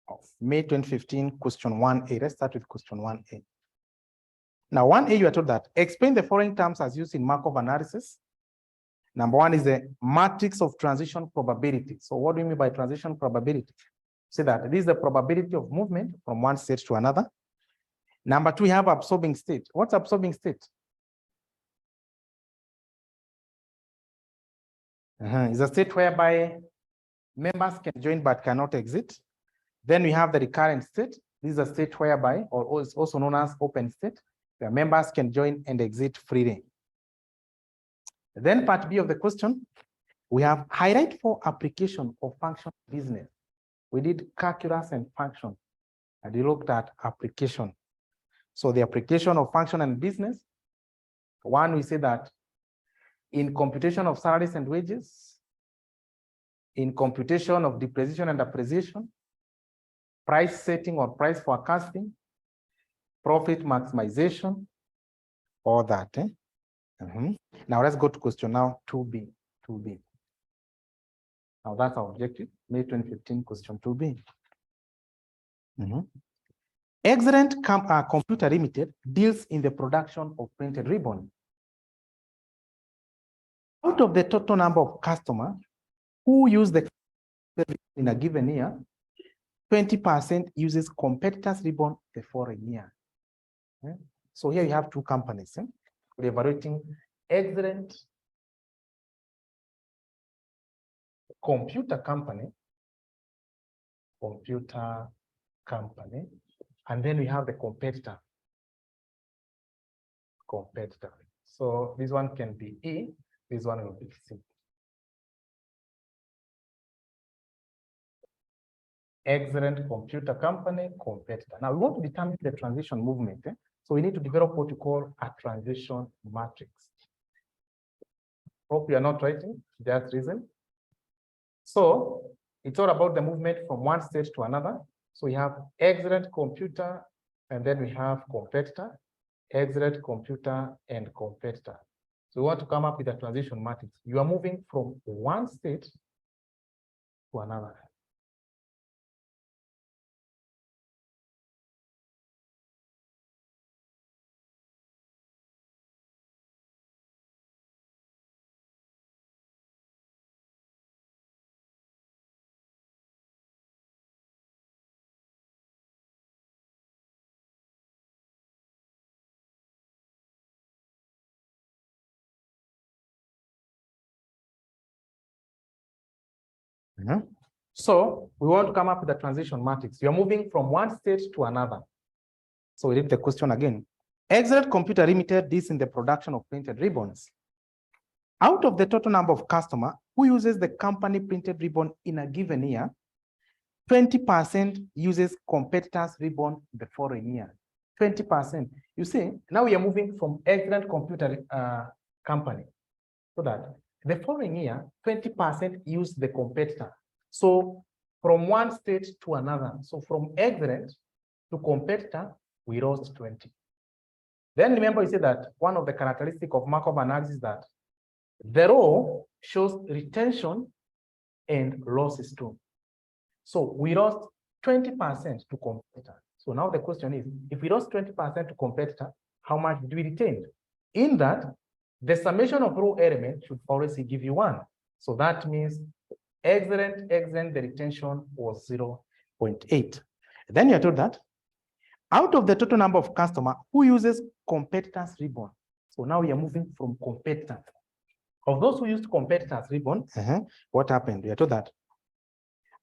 Of May 2015, question 1A. Let's start with question 1A. Now 1A, you are told that explain the following terms as used in Markov analysis. Number 1 is the matrix of transition probability. So what do you mean by transition probability? Say that this is the probability of movement from one state to another. Number 2, we have absorbing state. What's absorbing state? It's a state whereby members can join but cannot exit. Then we have the recurrent state. This is a state whereby, or is also known as open state, where members can join and exit freely. Then part B of the question, we have highlight for application of function business. We did calculus and function, and we looked at application. So the application of function and business, one, we say that in computation of salaries and wages, in computation of depreciation and appreciation, price setting or price forecasting, profit maximization, all that. Now let's go to question now 2B. Now that's our objective, May 2015 question 2B. Excellent Computer Limited deals in the production of printed ribbon. Out of the total number of customers who use the in a given year, 20% uses competitors' ribbon the following year. So here you have two companies. We're evaluating excellent computer company, and then we have the competitor. So this one can be E, this one will be C. Excellent computer company, competitor. Now we want to determine the transition movement. So we need to develop what we call a transition matrix. Hope you are not writing, just reason. So it's all about the movement from one state to another. So we have excellent computer, and then we have competitor, excellent computer, and competitor. So we want to come up with a transition matrix. You are moving from one state to another. So we want to come up with a transition matrix. You're moving from one state to another. So we read the question again. Excellent Computer Limited deals in the production of printed ribbons. Out of the total number of customers who uses the company printed ribbon in a given year, 20% uses competitors' ribbon the following year. 20%. You see, now we are moving from excellent computer company. So that the following year, 20% use the competitor. So from one state to another. So from excellent to competitor, we lost 20. Then remember, we said that one of the characteristics of Markov analysis is that the row shows retention and losses too. So we lost 20% to competitor. So now the question is, if we lost 20% to competitor, how much did we retain? In that, the summation of row elements should always give you 1. So that means excellent, the retention was 0.8. Then you're told that out of the total number of customers who uses competitors' ribbon. So now we are moving from competitor. Of those who used competitors' ribbon, what happened? We are told that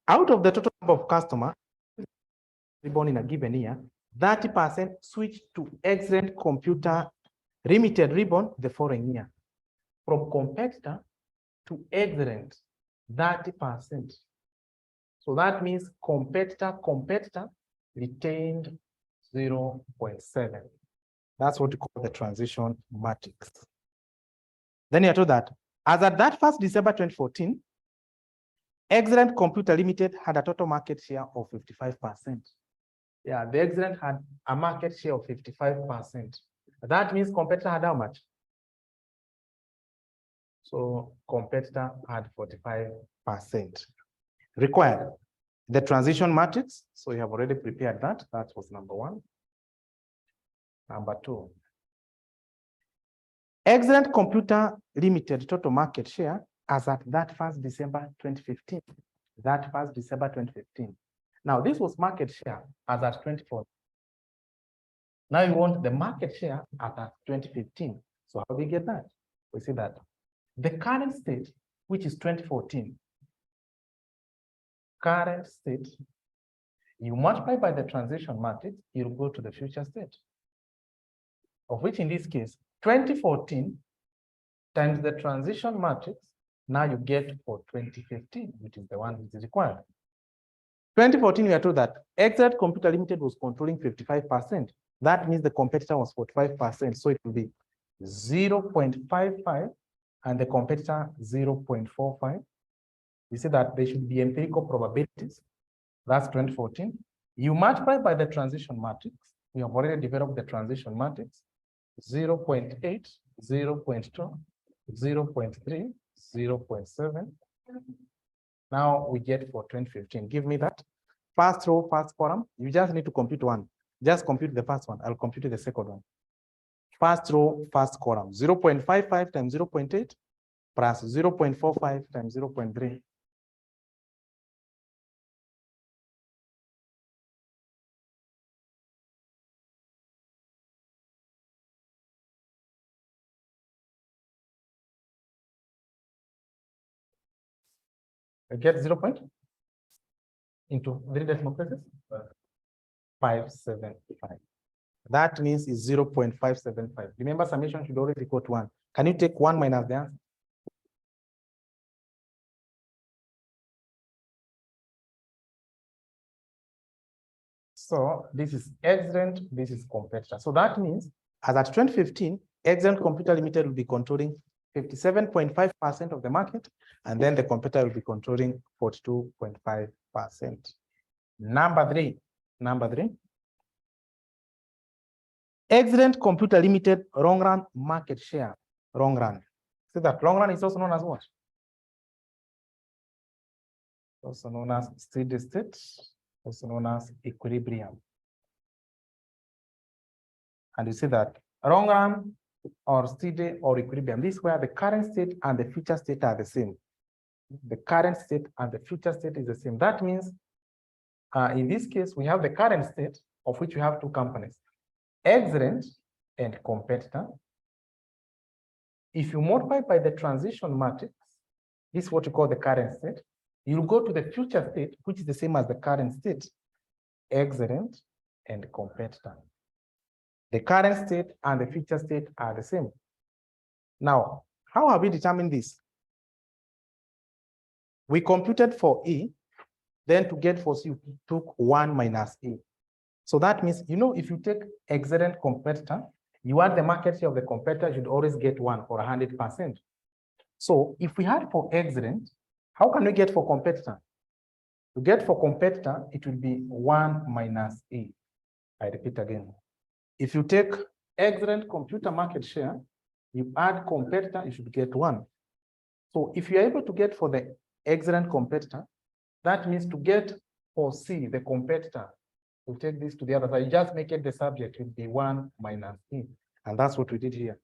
out of the total number of customers ribbon in a given year, 30% switched to excellent computer limited ribbon the following year. From competitor to excellent, 30%. So that means competitor retained 0.7. That's what we call the transition matrix. Then you're told that as at that 1st December 2014, Excellent Computer Limited had a total market share of 55%. Yeah, the Excellent had a market share of 55%. That means competitor had how much? So competitor had 45%. Required the transition matrix. So you have already prepared that. That was number 1. Number 2. Excellent Computer Limited total market share as at that 1st December 2015. That 1st December 2015. Now this was market share as at 2014. Now you want the market share as at 2015. So how do we get that? We see that the current state, which is 2014, current state, you multiply by the transition matrix, you'll go to the future state, of which in this case, 2014 times the transition matrix, now you get for 2015, which is the one which is required. 2014, we are told that Excellent Computer Limited was controlling 55%. That means the competitor was 45%. So it will be 0.55 and the competitor 0.45. You see that there should be empirical probabilities. That's 2014. You multiply by the transition matrix. We have already developed the transition matrix. 0.8, 0.2, 0.3, 0.7. Now we get for 2015. Give me that. First row, first column. You just need to compute one. Just compute the first one. I'll compute the second one. First row, first column. 0.55 times 0.8 plus 0.45 times 0.3. I get 0 point into 3 decimal places. 575. That means it's 0.575. Remember, summation should always equal to 1. Can you take 1 minus the answer? So this is Excellent, this is competitor. So that means as at 2015, Excellent Computer Limited will be controlling 57.5% of the market, and then the competitor will be controlling 42.5%. Number three. Excellent Computer Limited long run market share. Long run. See that long run is also known as what? Also known as steady state, also known as equilibrium. And you see that long run or steady or equilibrium, this is where the current state and the future state are the same. The current state and the future state is the same. That means in this case, we have the current state of which we have two components, Excellent and competitor. If you multiply by the transition matrix, this is what you call the current state. You'll go to the future state, which is the same as the current state, Excellent and competitor. The current state and the future state are the same. Now, how have we determined this? We computed for E, then to get for C, we took 1 minus E. So that means, you know, if you take Excellent competitor, you add the market share of the competitor, you should always get 1 or 100%. So if we had for Excellent, how can we get for competitor? To get for competitor, it will be 1 minus E. I repeat again. If you take Excellent computer market share, you add competitor, you should get 1. So if you're able to get for the Excellent competitor, that means to get for C, the competitor, to take this to the other side, you just make it the subject, it will be 1 minus E. And that's what we did here.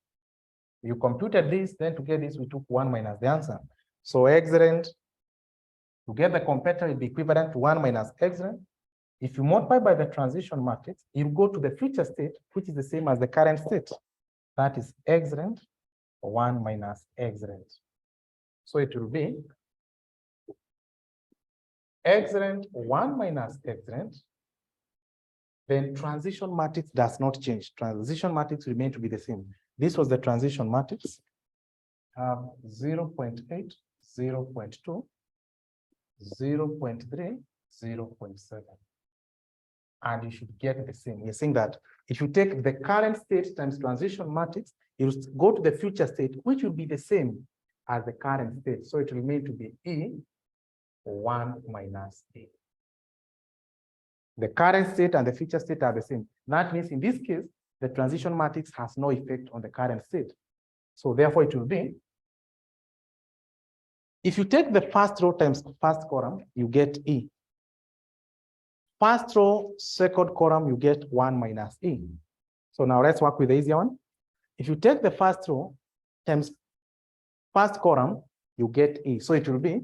You computed this, then to get this, we took 1 minus the answer. So Excellent, to get the competitor, will be equivalent to 1 minus Excellent. If you multiply by the transition matrix, you go to the future state, which is the same as the current state. That is Excellent, 1 minus Excellent. So it will be Excellent, 1 minus Excellent. Then transition matrix does not change. Transition matrix remain to be the same. This was the transition matrix. 0.8, 0.2, 0.3, 0.7. And you should get the same. We're saying that if you take the current state times transition matrix, you will go to the future state, which will be the same as the current state. So it will mean to be E 1 minus E. The current state and the future state are the same. That means in this case, the transition matrix has no effect on the current state. So therefore it will be, if you take the first row times first column, you get E. First row, second column, you get 1 minus E. So now let's work with the easier one. If you take the first row times first column, you get E. So it will be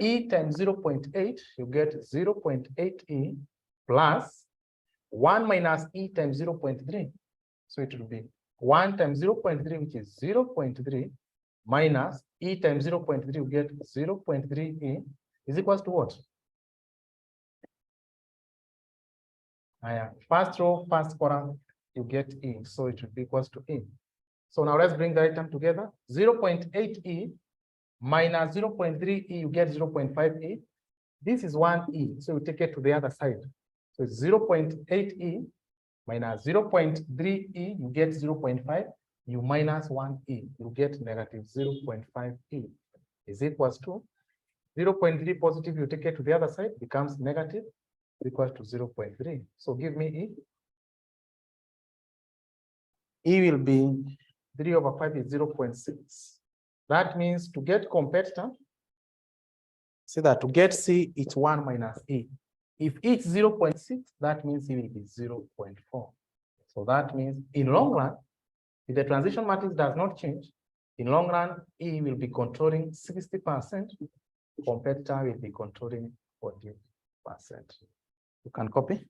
E times 0.8, you get 0.8 E plus 1 minus E times 0.3. So it will be 1 times 0.3, which is 0.3, minus E times 0.3, you get 0.3 E is equals to what? First row, first column, you get E. So it will be equals to E. So now let's bring the item together. 0.8 E minus 0.3 E, you get 0.5 E. This is 1 E, so we take it to the other side. So it's 0.8 E minus 0.3 E, you get 0.5. You minus 1 E, you get negative 0.5 E is equals to 0.3 positive, you take it to the other side, becomes negative, equals to 0.3. So give me E. E will be 3 over 5 is 0.6. That means to get competitor, see that to get C, it's 1 minus E. If it's 0.6, that means E will be 0.4. So that means in long run, if the transition matrix does not change, in long run, E will be controlling 60%, competitor will be controlling 40%. You can copy.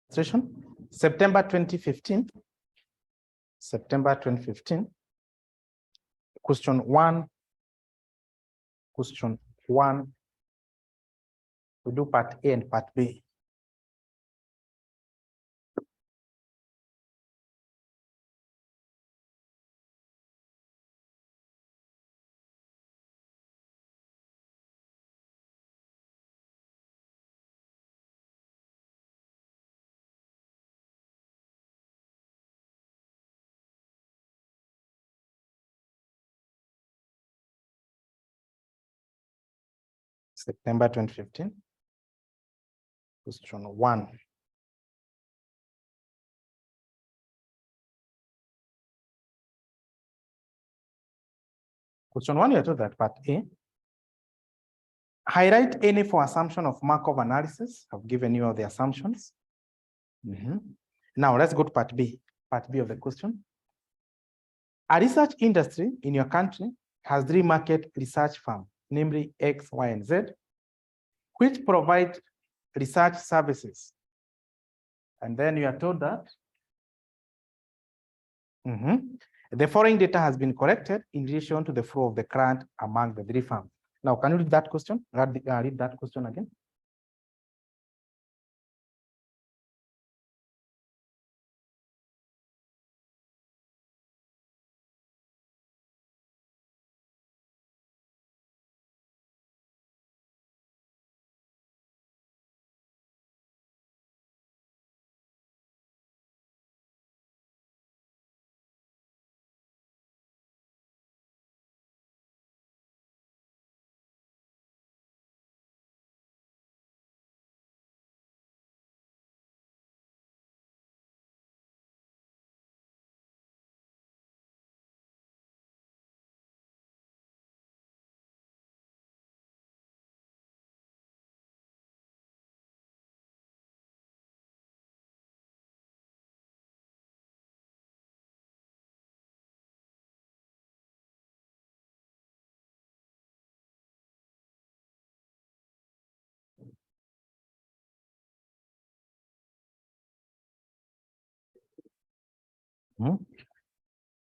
September 2015. September 2015. Question 1. Question 1. We do part A and part B. September 2015. Question 1. Question 1, you are told that part A. Highlight any for assumption of Markov analysis. I've given you all the assumptions. Now let's go to part B of the question. A research industry in your country has 3 market research firms, namely X, Y, and Z, which provide research services. And then you are told that the following data has been collected in relation to the flow of the current among the 3 firms. Now, can you read that question? Read that question again.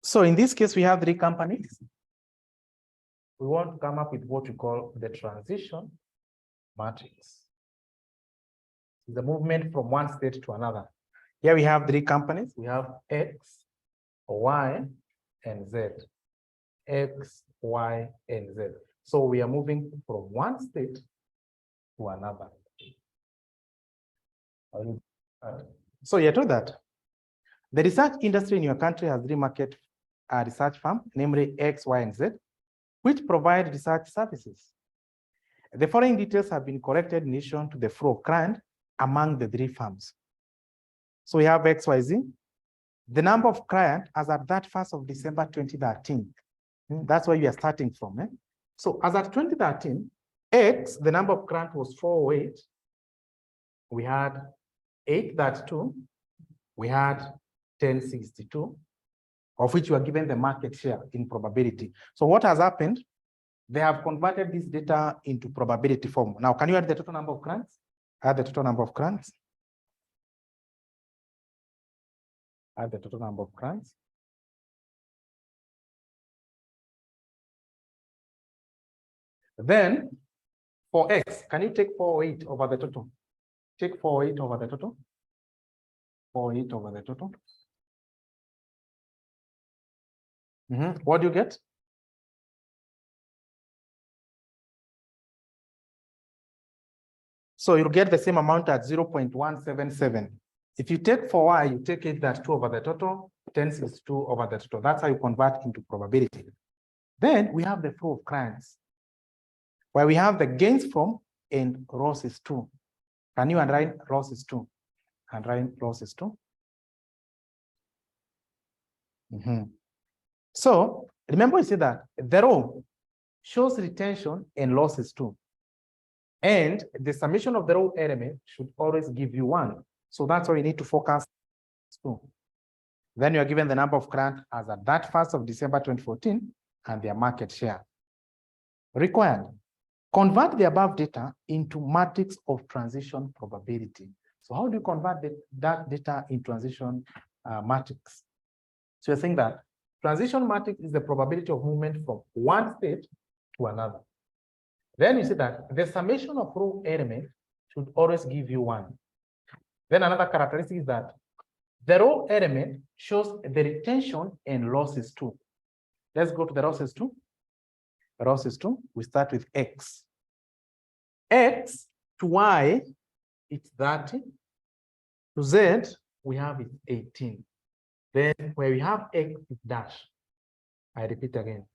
So in this case, we have 3 companies. We want to come up with what we call the transition matrix. The movement from one state to another. Here we have 3 companies. We have X, Y, and Z. X, Y, and Z. So we are moving from one state to another. So you're told that the research industry in your country has 3 market research firms, namely X, Y, and Z, which provide research services. The following details have been collected in relation to the flow of current among the 3 firms. So we have X, Y, Z. The number of clients as at that 1st of December 2013. That's where we are starting from. So as at 2013, X, the number of clients was 408. We had 832. We had 1062, of which we are given the market share in probability. So what has happened? They have converted this data into probability form. Now, can you add the total number of clients? Add the total number of clients. Add the total number of clients. Then, for X, can you take 408 over the total? Take 408 over the total. 408 over the total. What do you get? So you'll get the same amount at 0.177. If you take 4y, you take 832 over the total, 1062 over the total. That's how you convert into probability. Then we have the flow of clients, where we have the gains from and losses too. Can you underline losses too? Underline losses too. So remember, we said that the row shows retention and losses too. And the summation of the row element should always give you 1. So that's why we need to focus on. Then you are given the number of clients as at that 1st of December 2014 and their market share. Required. Convert the above data into matrix of transition probability. So how do you convert that data in transition matrix? So you're saying that transition matrix is the probability of movement from one state to another. Then you see that the summation of row elements should always give you 1. Then another characteristic is that the row element shows the retention and losses too. Let's go to the losses too. Losses too. We start with x. X to y, it's 30. To z, we have it 18. Then where we have x, it's dash. I repeat again.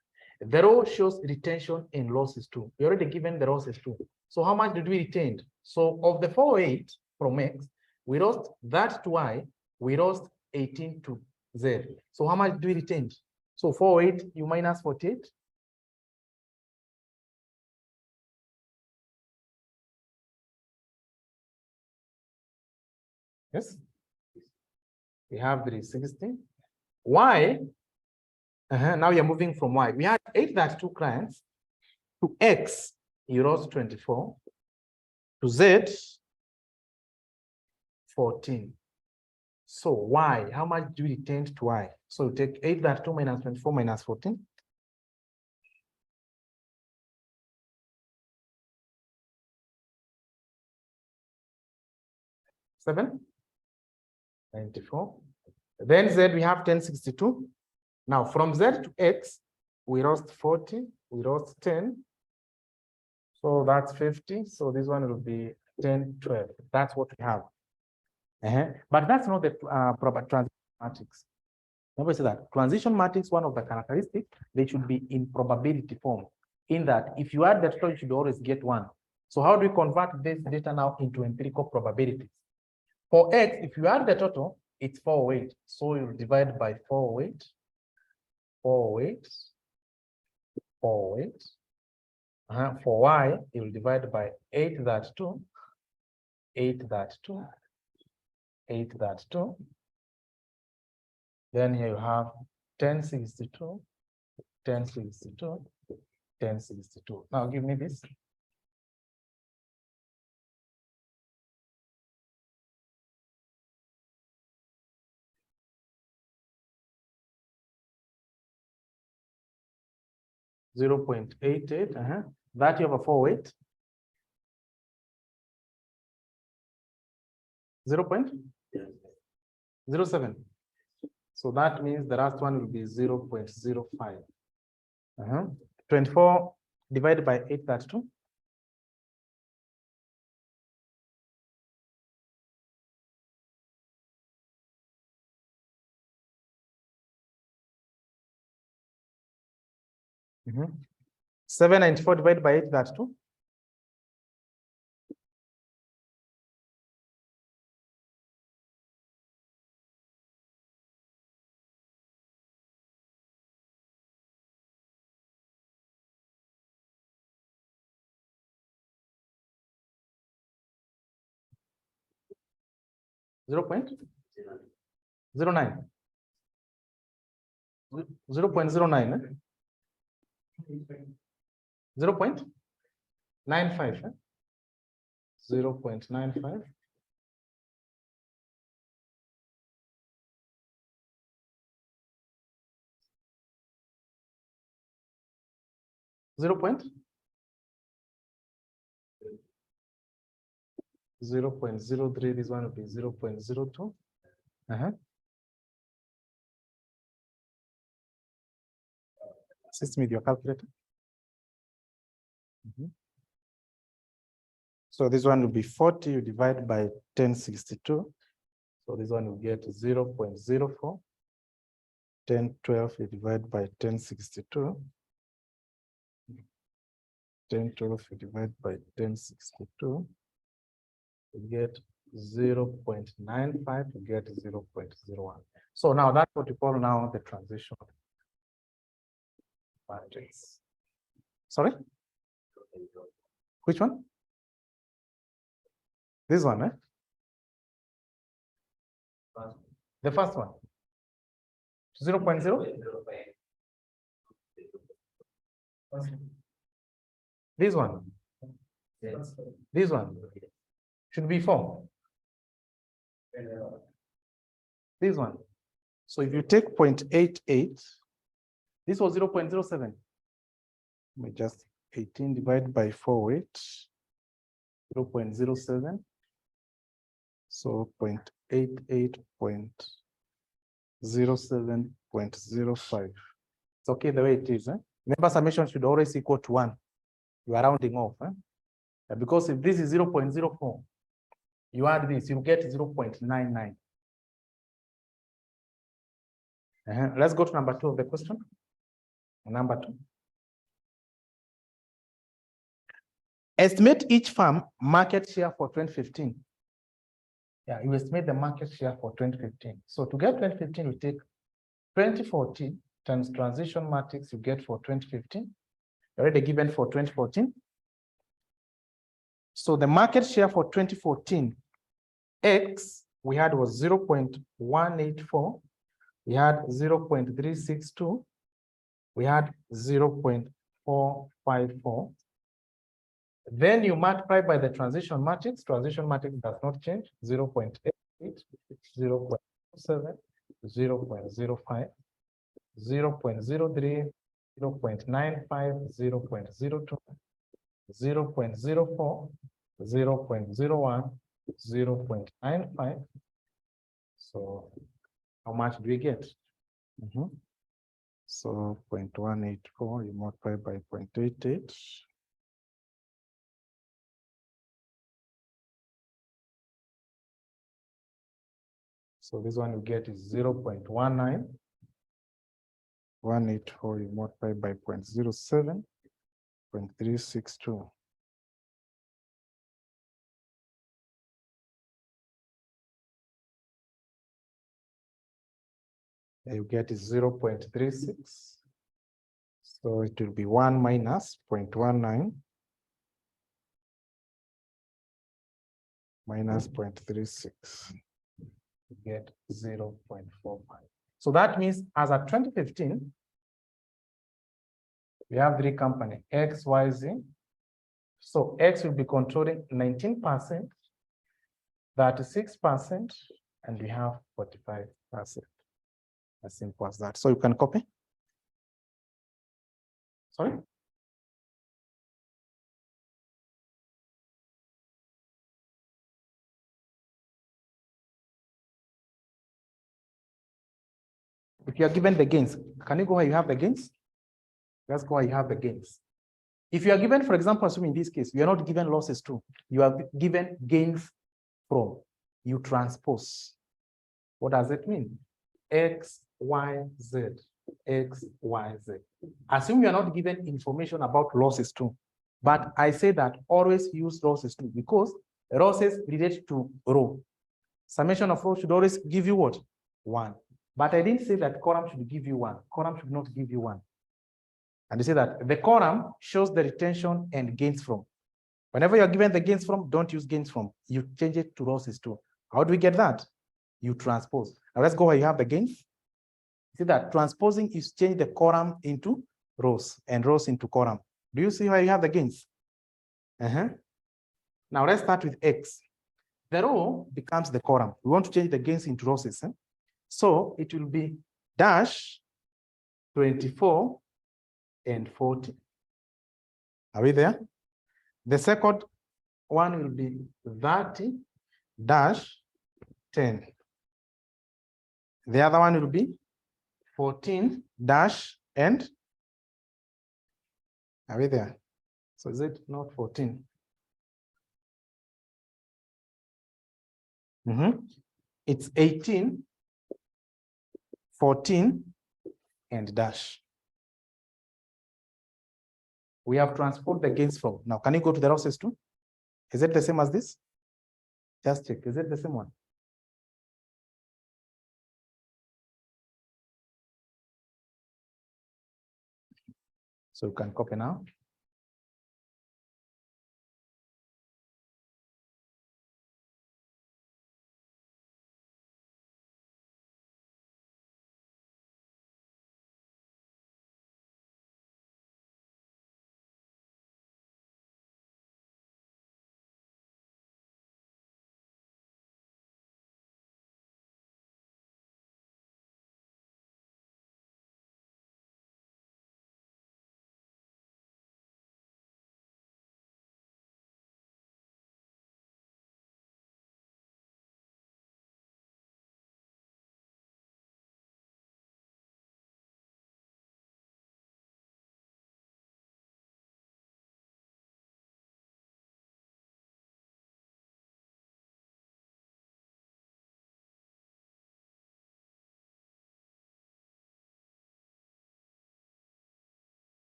The row shows retention and losses too. We already given the losses too. So how much did we retain? So of the 48 from x, we lost that to y, we lost 18 to z. So how much do we retain? So 48, you minus 48. Yes. We have 360. Y, now you're moving from y. We had 8 that 2 clients. To x, you lost 24. To z, 14. So y, how much do we retain to y? So you take 8 that 2 minus 24 minus 14. 7, 94. Then z, we have 1062. Now from z to x, we lost 40, we lost 10. So that's 50. So this one will be 10, 12. That's what we have. But that's not the proper transition matrix. Remember, say that transition matrix, one of the characteristics, they should be in probability form. In that, if you add the total, you should always get 1. So how do we convert this data now into empirical probabilities? For x, if you add the total, it's 408. So you'll divide by 408, 408, 408. For y, you will divide by 8 that 2, 8 that 2, 8 that 2. Then here you have 1062, 1062, 1062. Now give me this. (0.88) that you have a 408. 0.07. So that means the last one will be 0.05. 24 divided by 8, that's 2. Mm-hmm. 794 divided by 8, that's 2. Zero point 09. 0.09. 0.95. 0.95. 0.03. This one will be 0.02. Assist me with your calculator. So this one will be 40, you divide by 1062. So this one will get 0.04. 1012, you divide by 1062. 1012, you divide by 1062. You get 0.95, you get 0.01. So now that's what you call now the transition matrix. Sorry? Which one? This one, eh? The first one. 0.0? This one. This one should be 4. This one. So if you take 0.88, this was 0.07. Let me just 18 divided by 4 weight, 0.07. So 0.88.07.05. It's okay the way it is. Remember, summation should always equal to 1. You are rounding off. Because if this is 0.04, you add this, you get 0.99. Let's go to number 2 of the question. Number 2. Estimate each firm market share for 2015. Yeah, you estimate the market share for 2015. So to get 2015, we take 2014 times transition matrix you get for 2015. Already given for 2014. So the market share for 2014, X we had was 0.184. We had 0.362. We had 0.454. Then you multiply by the transition matrix. Transition matrix does not change. 0.88, 0.7, 0.05, 0.03, 0.95, 0.02, 0.04, 0.01, 0.95. So how much do we get? So 0.184, you multiply by 0.88. So this one you get is 0.19. 184 you multiply by 0.07, 0.362. You get is 0.36. So it will be 1 minus 0.19 minus 0.36. You get 0.45. So that means as at 2015, we have 3 companies, X, Y, Z. So X will be controlling 19%, 36%, and we have 45%. As simple as that. So you can copy. Sorry? If you are given the gains, can you go where you have the gains? Let's go where you have the gains. If you are given, for example, assuming in this case, you are not given losses too. You are given gains from. You transpose. What does it mean? X, Y, Z. X, Y, Z. Assume you are not given information about losses too. But I say that always use losses too, because losses relate to row. Summation of row should always give you what? 1. But I didn't say that column should give you 1. Column should not give you 1. And you say that the column shows the retention and gains from. Whenever you're given the gains from, don't use gains from. You change it to losses too. How do we get that? You transpose. Now let's go where you have the gains. See that transposing is change the column into rows and rows into column. Do you see where you have the gains? Now let's start with X. The row becomes the column. We want to change the gains into rows. So it will be dash 24 and 40. Are we there? The second one will be 30 dash 10. The other one will be 14 dash and. Are we there? So is it not 14? It's 18, 14, and dash. We have transposed the gains from. Now, can you go to the losses too? Is it the same as this? Just check. Is it the same one? So you can copy now.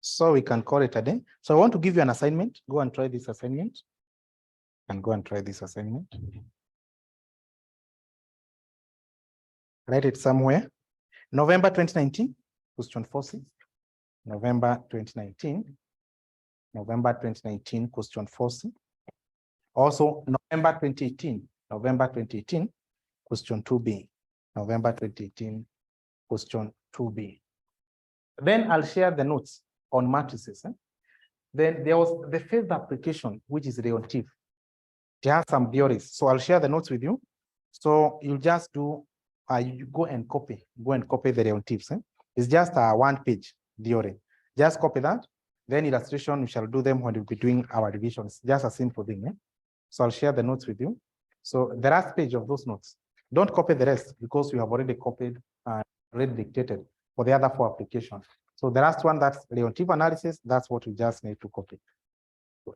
So we can call it a day. So I want to give you an assignment. Go and try this assignment. And go and try this assignment. Write it somewhere. November 2019, question 4C. November 2019. November 2019, question 4C. Also, November 2018. November 2018, question 2B. November 2018, question 2B. Then I'll share the notes on matrices. Then there was the fifth application, which is relative. It has some theories. So I'll share the notes with you. So you just do, you go and copy the relatives. It's just a 1-page theory. Just copy that. Then illustration, we shall do them when we'll be doing our revisions. Just a simple thing. So I'll share the notes with you. So the last page of those notes, don't copy the rest because we have already copied and already dictated for the other 4 applications. So the last one, that's relative analysis, that's what we just need to copy. Good.